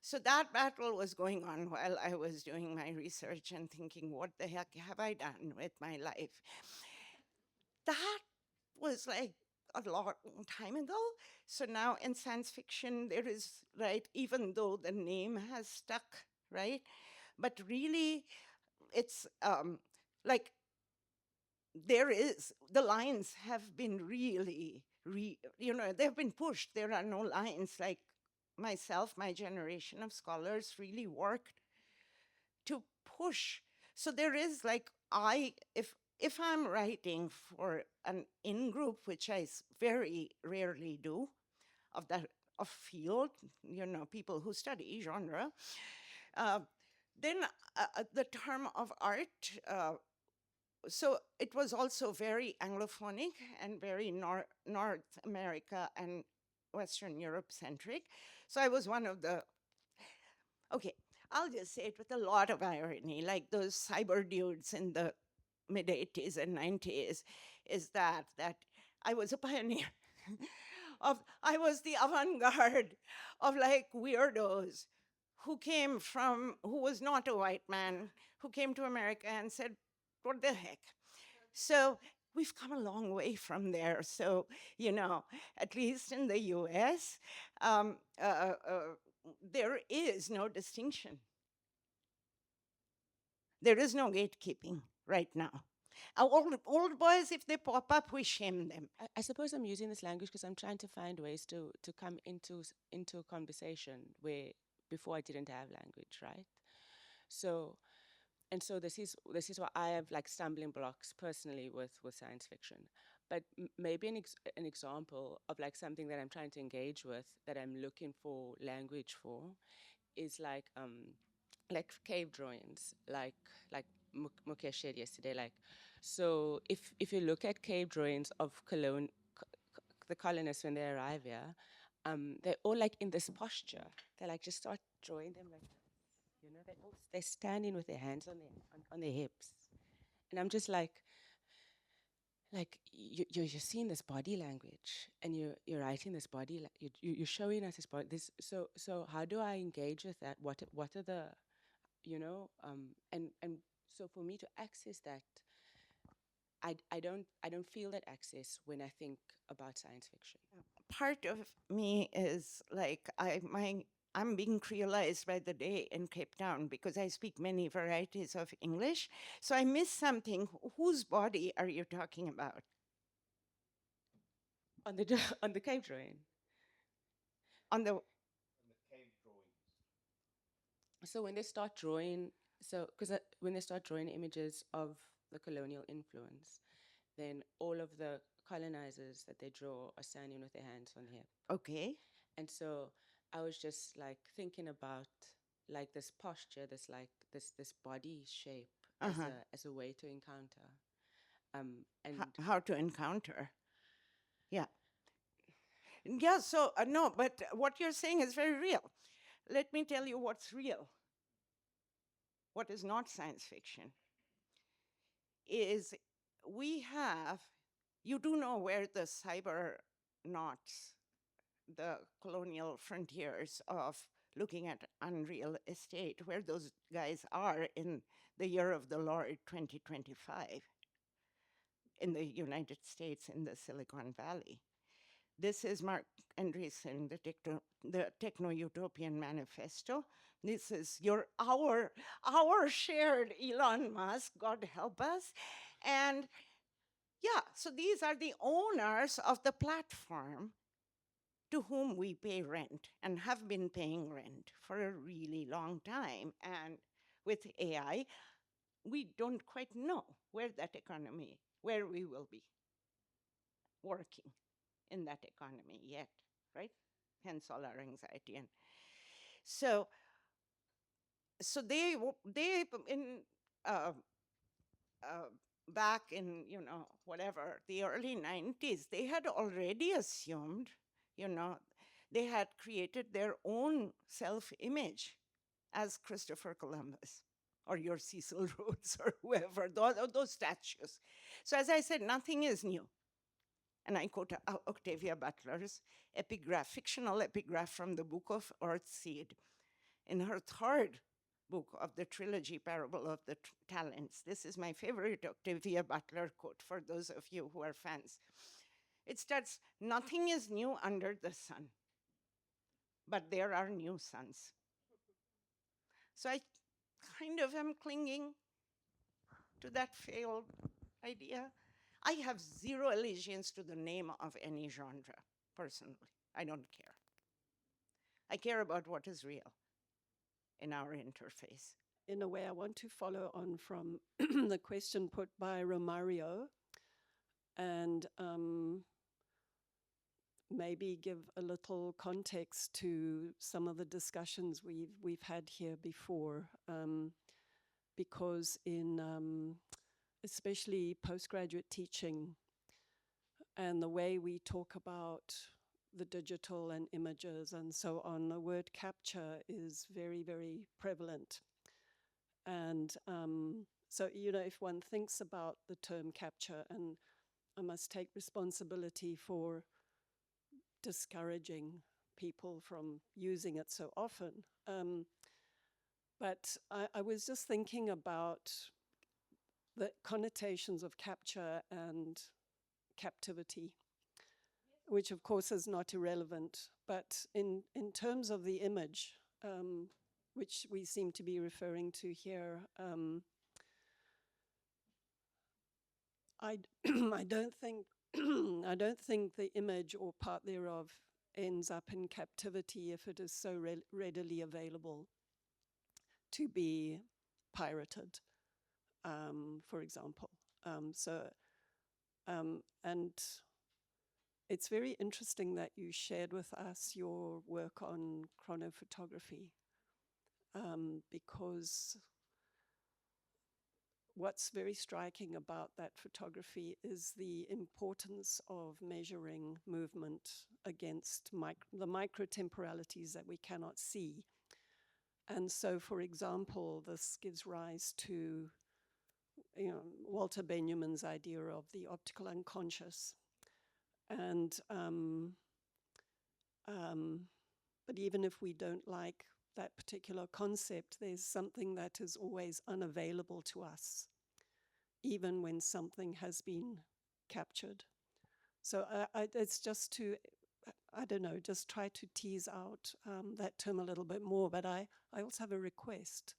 So that battle was going on while I was doing my research and thinking, what the heck have I done with my life? That was like a long time ago. So now in science fiction, there is, right, even though the name has stuck, right? But really, it's like there is, the lines have been really, they've been pushed. There are no lines. Like myself, my generation of scholars really worked to push. So there is like, if I'm writing for an in-group, which I very rarely do, of that of field, people who study genre, uh, then the term of art, so it was also very Anglophonic and very North America and Western Europe centric. So I was one of the, okay, I'll just say it with a lot of irony, like those cyber dudes in the mid 80s and 90s, is that I was a pioneer I was the avant-garde of like weirdos who was not a white man, who came to America and said, what the heck? So we've come a long way from there. So, at least in the US, there is no distinction. There is no gatekeeping right now. Old boys, if they pop up, we shame them. I suppose I'm using this language because I'm trying to find ways to come into a conversation where before I didn't have language, right? So, and so this is why I have like stumbling blocks personally with science fiction. But maybe an example of like something that I'm trying to engage with, that I'm looking for language for, is like cave drawings, like Mukesh shared yesterday. Like, so if you look at cave drawings of the colonists when they arrive here, they're all like in this posture. They like just start drawing them like, they're standing with their hands on their hips, and I'm just like you're seeing this body language, and you're writing this body, you're showing us this body. So how do I engage with that? What are the, and so for me to access that, I don't feel that access when I think about science fiction. Part of me is like I'm being creolized by the day in Cape Town because I speak many varieties of English. So I miss something. Whose body are you talking about? On the on the cave drawing. On the So when they start drawing So, because when they start drawing images of the colonial influence, then all of the colonizers that they draw are standing with their hands on hip. Okay. And so I was just like thinking about like this posture, this body shape Uh-huh. as a way to encounter. And How to encounter. Yeah. Yeah, so no, but what you're saying is very real. Let me tell you what's real. What is not science fiction is we have, you do know where the cyber knots, the colonial frontiers of looking at unreal estate, where those guys are in the year of the Lord 2025 in the United States, in the Silicon Valley. This is Mark Andreessen, the Techno-Utopian Manifesto. This is our shared Elon Musk, God help us. And yeah, so these are the owners of the platform to whom we pay rent and have been paying rent for a really long time. And with AI, we don't quite know where we will be working in that economy yet, right? Hence all our anxiety. And so they in back in whatever the early 90s, they had already assumed, they had created their own self-image as Christopher Columbus or your Cecil Rhodes or whoever, those statues. So as I said, nothing is new. And I quote Octavia Butler's fictional epigraph from the Book of Earthseed in her third book of the trilogy, Parable of the Talents. This is my favorite Octavia Butler quote for those of you who are fans. It starts, nothing is new under the sun, but there are new suns. So I kind of am clinging to that failed idea. I have zero allegiance to the name of any genre, personally. I don't care. I care about what is real in our interface. In a way, I want to follow on from the question put by Romario and maybe give a little context to some of the discussions we've had here before, because in especially postgraduate teaching and the way we talk about the digital and images and so on, the word capture is very, very prevalent. And so, if one thinks about the term capture, and I must take responsibility for discouraging people from using it so often. But I was just thinking about the connotations of capture and captivity, which of course is not irrelevant. But in terms of the image, which we seem to be referring to here, I don't think I don't think the image or part thereof ends up in captivity if it is so readily available to be pirated, for example. And it's very interesting that you shared with us your work on chronophotography, because what's very striking about that photography is the importance of measuring movement against the microtemporalities that we cannot see. And so, for example, this gives rise to Walter Benjamin's idea of the optical unconscious. And but even if we don't like that particular concept, there's something that is always unavailable to us, even when something has been captured. So it's just to, I don't know, just try to tease out that term a little bit more. But I also have a request,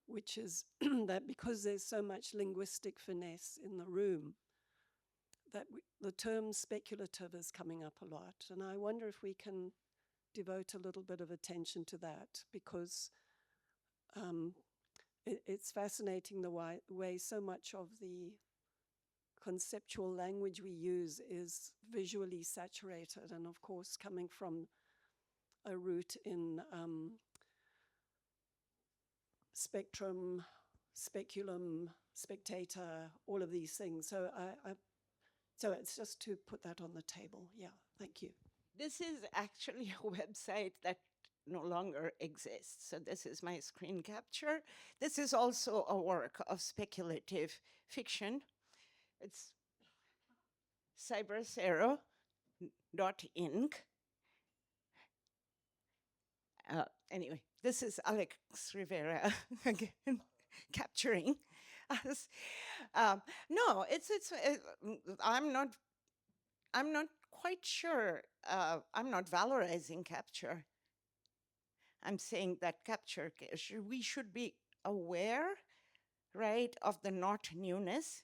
which is that because there's so much linguistic finesse in the room, that the term speculative is coming up a lot. And I wonder if we can devote a little bit of attention to that, because it's fascinating the way so much of the conceptual language we use is visually saturated, and of course coming from a root in spectrum, speculum, spectator, all of these things. So so it's just to put that on the table. Yeah, thank you. This is actually a website that no longer exists. So this is my screen capture. This is also a work of speculative fiction. It's cyberzero.inc. Anyway, this is Alex Rivera again capturing us. No, I'm not quite sure. I'm not valorizing capture. I'm saying that capture, we should be aware, right, of the not newness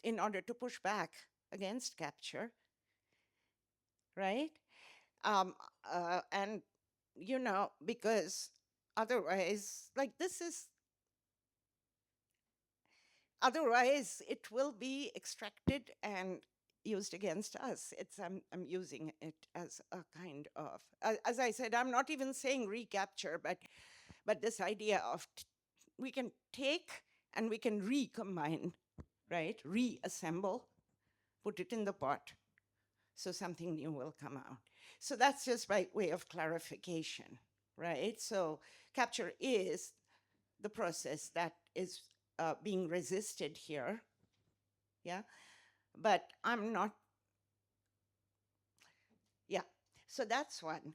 in order to push back against capture, right? And, because otherwise, otherwise it will be extracted and used against us. I'm using it as a kind of, as I said, I'm not even saying recapture, but this idea of we can take and we can recombine, right? Reassemble, put it in the pot, so something new will come out. So that's just by way of clarification, right? So capture is the process that is being resisted here, yeah? But I'm not, yeah. So that's one.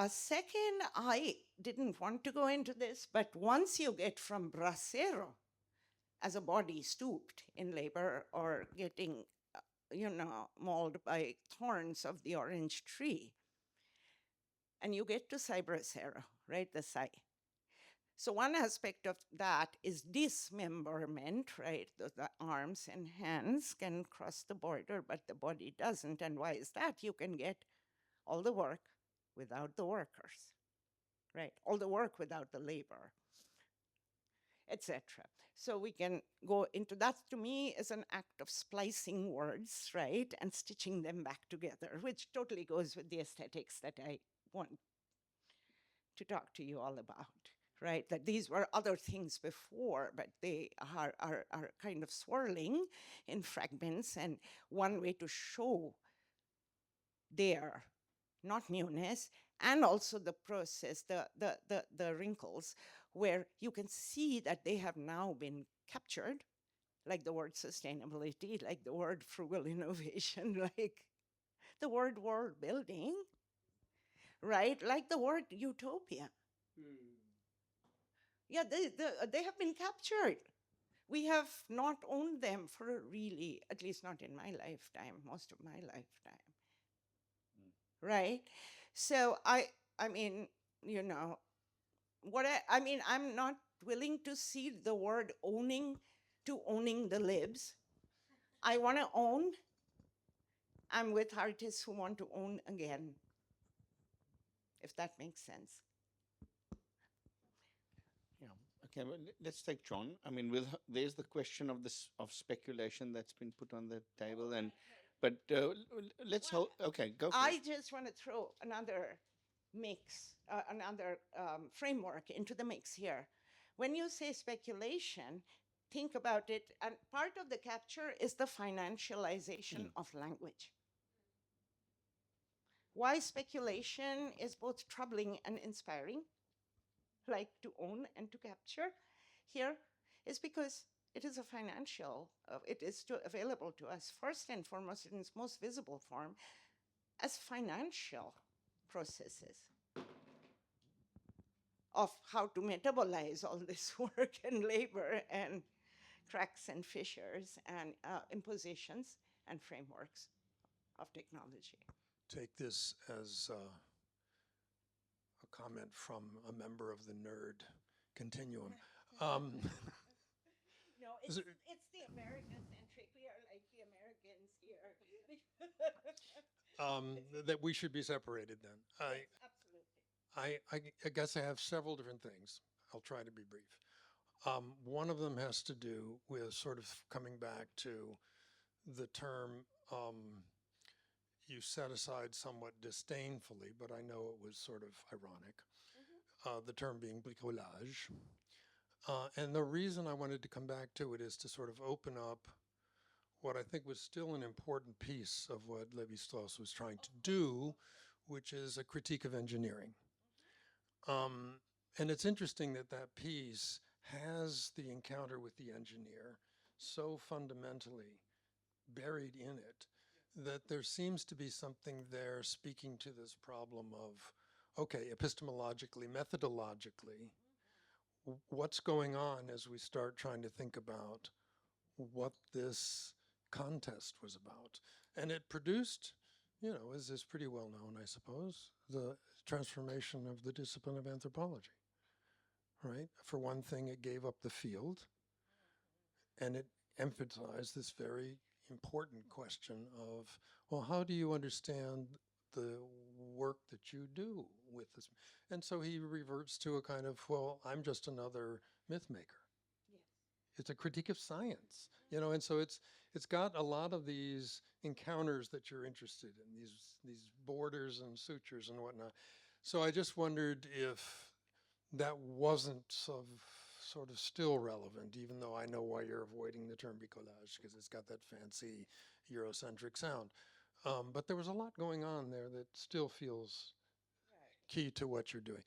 Second, I didn't want to go into this, but once you get from bracero as a body stooped in labor or getting, mauled by thorns of the orange tree, and you get to cybracero, right, the sai. So one aspect of that is dismemberment, right? The arms and hands can cross the border, but the body doesn't. And why is that? You can get all the work without the workers, right? All the work without the labor, etc. So we can go into that. To me is an act of splicing words, right? And stitching them back together, which totally goes with the aesthetics that I want to talk to you all about, right? That these were other things before, but they are kind of swirling in fragments. And one way to show their not newness, and also the process, the wrinkles, where you can see that they have now been captured, like the word sustainability, like the word frugal innovation, like the word world building, right? Like the word utopia. Yeah, they have been captured. We have not owned them for really, at least not in my lifetime, most of my lifetime. Right? So I mean, I'm not willing to see the word owning to owning the libs. I want to own. I'm with artists who want to own again, if that makes sense. Yeah. Okay. Well, let's take John. I mean, there's the question of speculation that's been put on the table, but let's hold. Okay, go for it. I just want to throw another mix, another framework into the mix here. When you say speculation, think about it, and part of the capture is the financialization of language. Why speculation is both troubling and inspiring, like to own and to capture here, is because it is a financial, it is available to us first and foremost in its most visible form as financial processes of how to metabolize all this work and labor and cracks and fissures and impositions and frameworks of technology. Take this as a comment from a member of the nerd continuum. No, it's the American-centric. We are like the Americans here. That we should be separated then. Yes, absolutely. I guess I have several different things. I'll try to be brief. One of them has to do with sort of coming back to the term you set aside somewhat disdainfully, but I know it was sort of ironic, the term being bricolage. And the reason I wanted to come back to it is to sort of open up what I think was still an important piece of what Levi-Strauss was trying to do, which is a critique of engineering. And it's interesting that that piece has the encounter with the engineer so fundamentally buried in it that there seems to be something there speaking to this problem of, okay, epistemologically, methodologically, what's going on as we start trying to think about what this contest was about. And it produced, as is pretty well known, I suppose, the transformation of the discipline of anthropology, right? For one thing, it gave up the field and it emphasized this very important question of, well, how do you understand the work that you do with this? And so he reverts to a kind of, well, I'm just another myth maker. Yes. It's a critique of science, and so it's got a lot of these encounters that you're interested in, these borders and sutures and whatnot. So I just wondered if that wasn't sort of still relevant, even though I know why you're avoiding the term bricolage, because it's got that fancy Eurocentric sound. But there was a lot going on there that still feels key to what you're doing.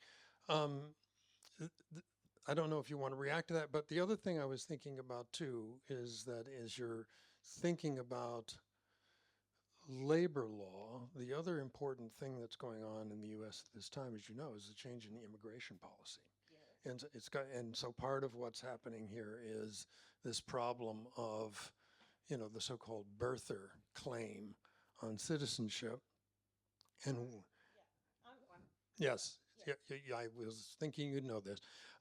I don't know if you want to react to that, but the other thing I was thinking about too is that as you're thinking about labor law, the other important thing that's going on in the U.S. at this time, as you know, is the change in the immigration policy. And and so part of what's happening here is this problem of, the so-called birther claim on citizenship. And yes, yeah, I was thinking you'd know this.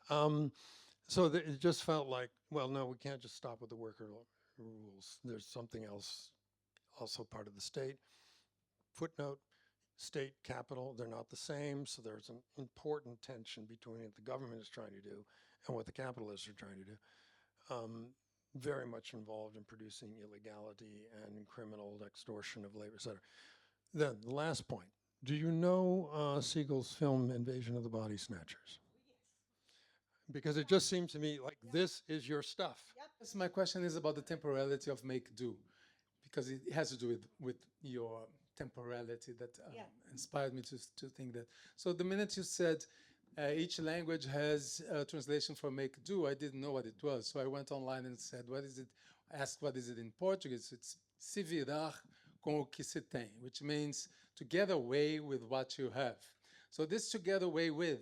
So it just felt like, well, no, we can't just stop with the worker rules. There's something else, also part of the state. Footnote, state, capital, they're not the same, so there's an important tension between what the government is trying to do and what the capitalists are trying to do. Very much involved in producing illegality and criminal extortion of labor, et cetera. Then, the last point. Do you know Siegel's film Invasion of the Body Snatchers? Because it just seems to me like this is your stuff. Yes, my question is about the temporality of make do, because it has to do with your temporality that inspired me to think that. So the minute you said each language has a translation for make do, I didn't know what it was. So I went online and said, what is it? Asked what is it in Portuguese. It's se virar com o que se tem, which means to get away with what you have. So this to get away with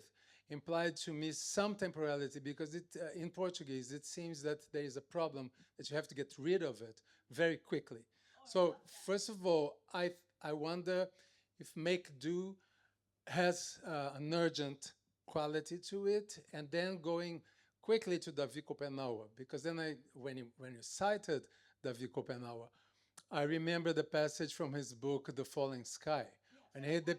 implied to me some temporality, because in Portuguese, it seems that there is a problem that you have to get rid of it very quickly. So first of all, I wonder if make do has an urgent quality to it, and then going quickly to Davi Kopenhauer, because then when you cited Davi Kopenhauer, I remember the passage from his book, The Falling Sky. And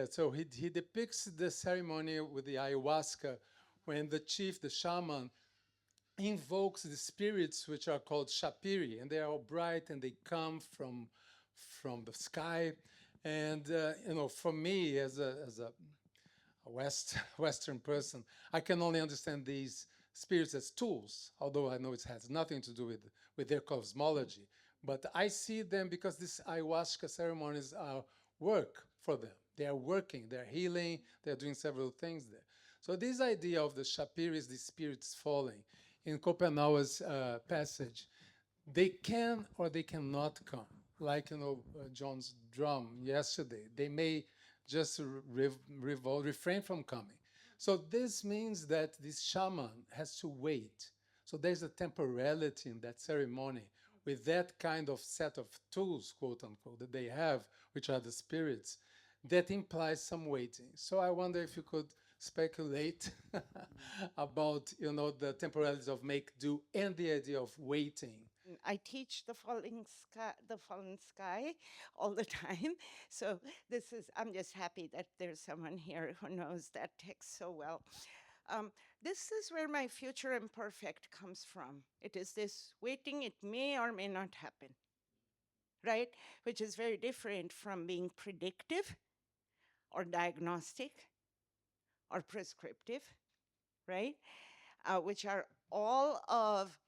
so he depicts the ceremony with the ayahuasca when the chief, the shaman, invokes the spirits which are called shapiri, and they are all bright and they come from the sky. And for me as a Western person, I can only understand these spirits as tools, although I know it has nothing to do with their cosmology. But I see them because these ayahuasca ceremonies are work for them. They are working, they're healing, they're doing several things there. So this idea of the shapiris, the spirits falling, in Kopenhauer's passage, they can or they cannot come. Like, John's drum yesterday, they may just refrain from coming. So this means that this shaman has to wait. So there's a temporality in that ceremony with that kind of set of tools, quote unquote, that they have, which are the spirits, that implies some waiting. So I wonder if you could speculate about, the temporalities of make do and the idea of waiting. I teach the fallen sky all the time. So I'm just happy that there's someone here who knows that text so well. This is where my future imperfect comes from. It is this waiting, it may or may not happen, right? Which is very different from being predictive or diagnostic or prescriptive, right? Which are all of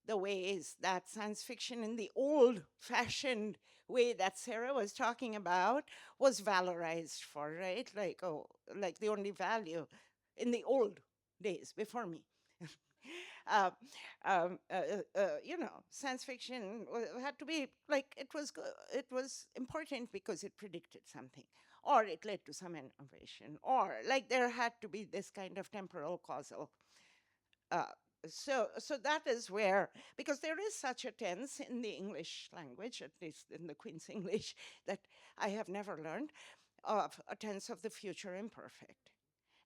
the ways that science fiction in the old fashioned way that Sarah was talking about was valorized for, right? Like, oh, like the only value in the old days before me. uh, science fiction had to be like it was important because it predicted something, or it led to some innovation, or like there had to be this kind of temporal causal. Uh, so that is where, because there is such a tense in the English language, at least in the Queen's English, that I have never learned, of a tense of the future imperfect.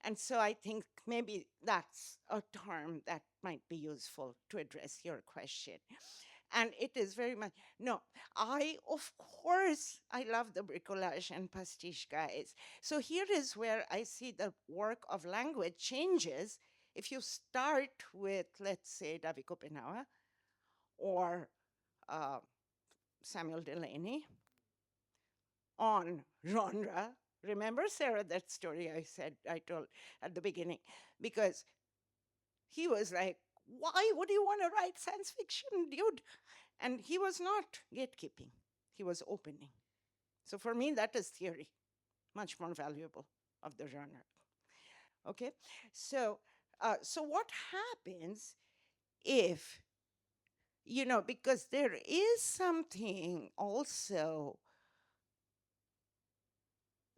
And so I think maybe that's a term that might be useful to address your question. And it is very much, no, of course, I love the bricolage and pastiche guys. So here is where I see the work of language changes. If you start with, let's say, David Copenhagen or uh, Samuel Delaney on genre. Remember, Sarah, that story I told at the beginning? Because he was like, why would you want to write science fiction, dude? And he was not gatekeeping, he was opening. So for me, that is theory, much more valuable of the genre. Okay, so what happens if, because there is something also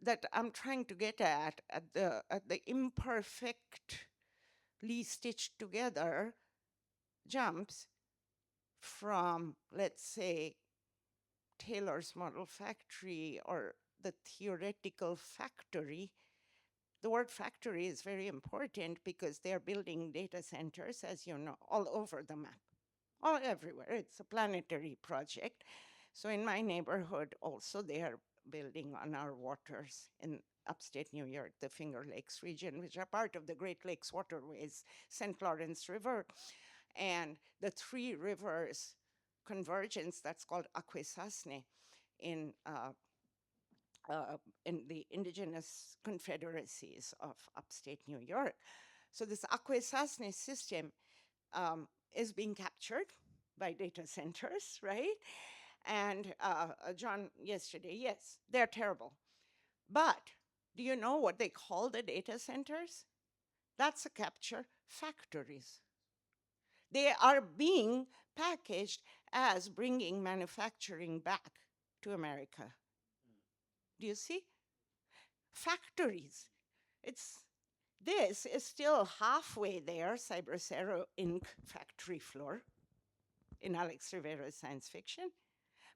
that I'm trying to get at the imperfectly stitched together jumps from, let's say, Taylor's model factory or the theoretical factory. The word factory is very important because they're building data centers, as you know, all over the map, all everywhere. It's a planetary project. So in my neighborhood also, they are building on our waters in upstate New York, the Finger Lakes region, which are part of the Great Lakes waterways, St. Lawrence River, and the Three Rivers convergence that's called Akwesasne in the indigenous confederacies of upstate New York. So this Akwesasne system is being captured by data centers, right? And John yesterday, yes, they're terrible. But do you know what they call the data centers? That's a capture factories. They are being packaged as bringing manufacturing back to America. Do you see? Factories. This is still halfway there, Cybercero Inc. factory floor in Alex Rivera's science fiction.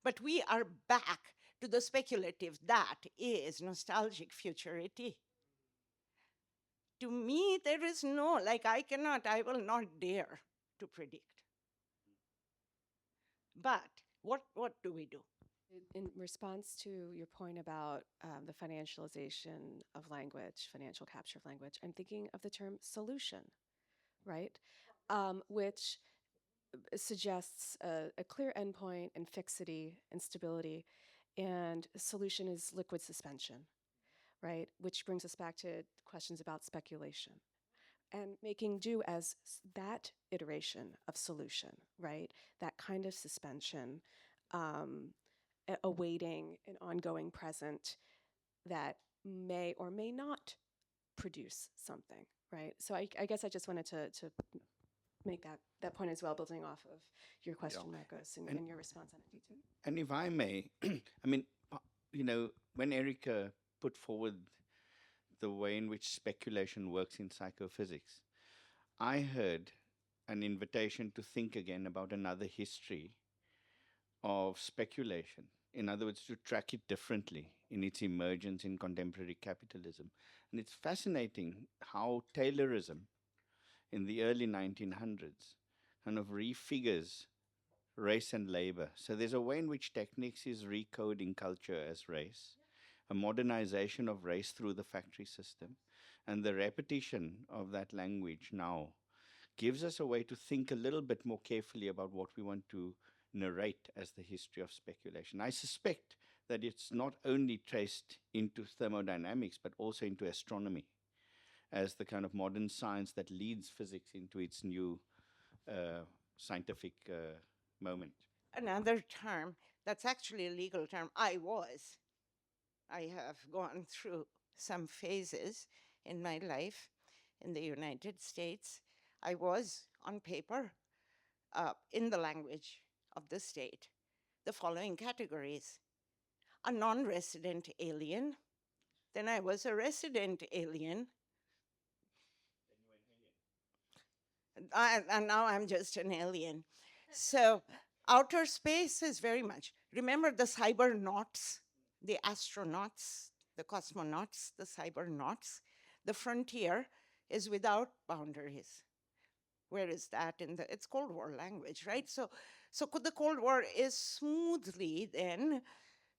But we are back to the speculative. That is nostalgic futurity. To me, there is no, I will not dare to predict. But what do we do? In response to your point about the financialization of language, financial capture of language, I'm thinking of the term solution, right? Which suggests a clear endpoint and fixity and stability, and solution is liquid suspension, right? Which brings us back to questions about speculation and making do as that iteration of solution, right? That kind of suspension, awaiting an ongoing present that may or may not produce something, right? So I guess I just wanted to make that point as well, building off of your question, Marcos, and your response, Anindita. And if I may, I mean, when Erica put forward the way in which speculation works in psychophysics, I heard an invitation to think again about another history of speculation. In other words, to track it differently in its emergence in contemporary capitalism. And it's fascinating how Taylorism in the early 1900s kind of refigures race and labor. So there's a way in which Technics is recoding culture as race, a modernization of race through the factory system. And the repetition of that language now gives us a way to think a little bit more carefully about what we want to narrate as the history of speculation. I suspect that it's not only traced into thermodynamics, but also into astronomy as the kind of modern science that leads physics into its new scientific moment. Another term that's actually a legal term, I have gone through some phases in my life in the United States. I was on paper in the language of the state the following categories: a non-resident alien, then I was a resident alien, and now I'm just an alien. So outer space is very much, remember the cybernauts, the astronauts, the cosmonauts, the cybernauts. The frontier is without boundaries. Where is that in the, it's Cold War language, right? So the Cold War is smoothly then,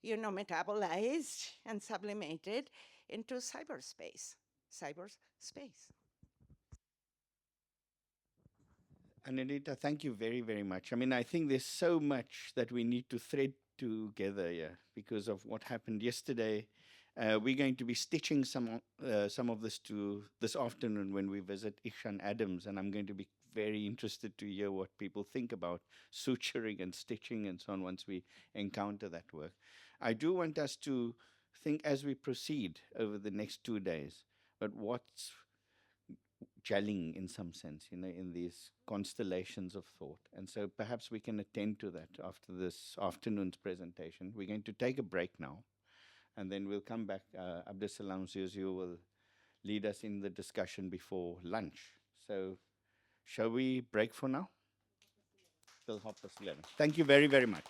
metabolized and sublimated into cyberspace. Anindita, thank you very, very much. I mean, I think there's so much that we need to thread together here because of what happened yesterday. We're going to be stitching some of this to this afternoon when we visit Ishan Adams, and I'm going to be very interested to hear what people think about suturing and stitching and so on once we encounter that work. I do want us to think as we proceed over the next 2 days, but what's gelling in some sense, in these constellations of thought. And so perhaps we can attend to that after this afternoon's presentation. We're going to take a break now, and then we'll come back. Abdusalam Zuzu will lead us in the discussion before lunch. So shall we break for now? Till 11:30. Thank you very, very much.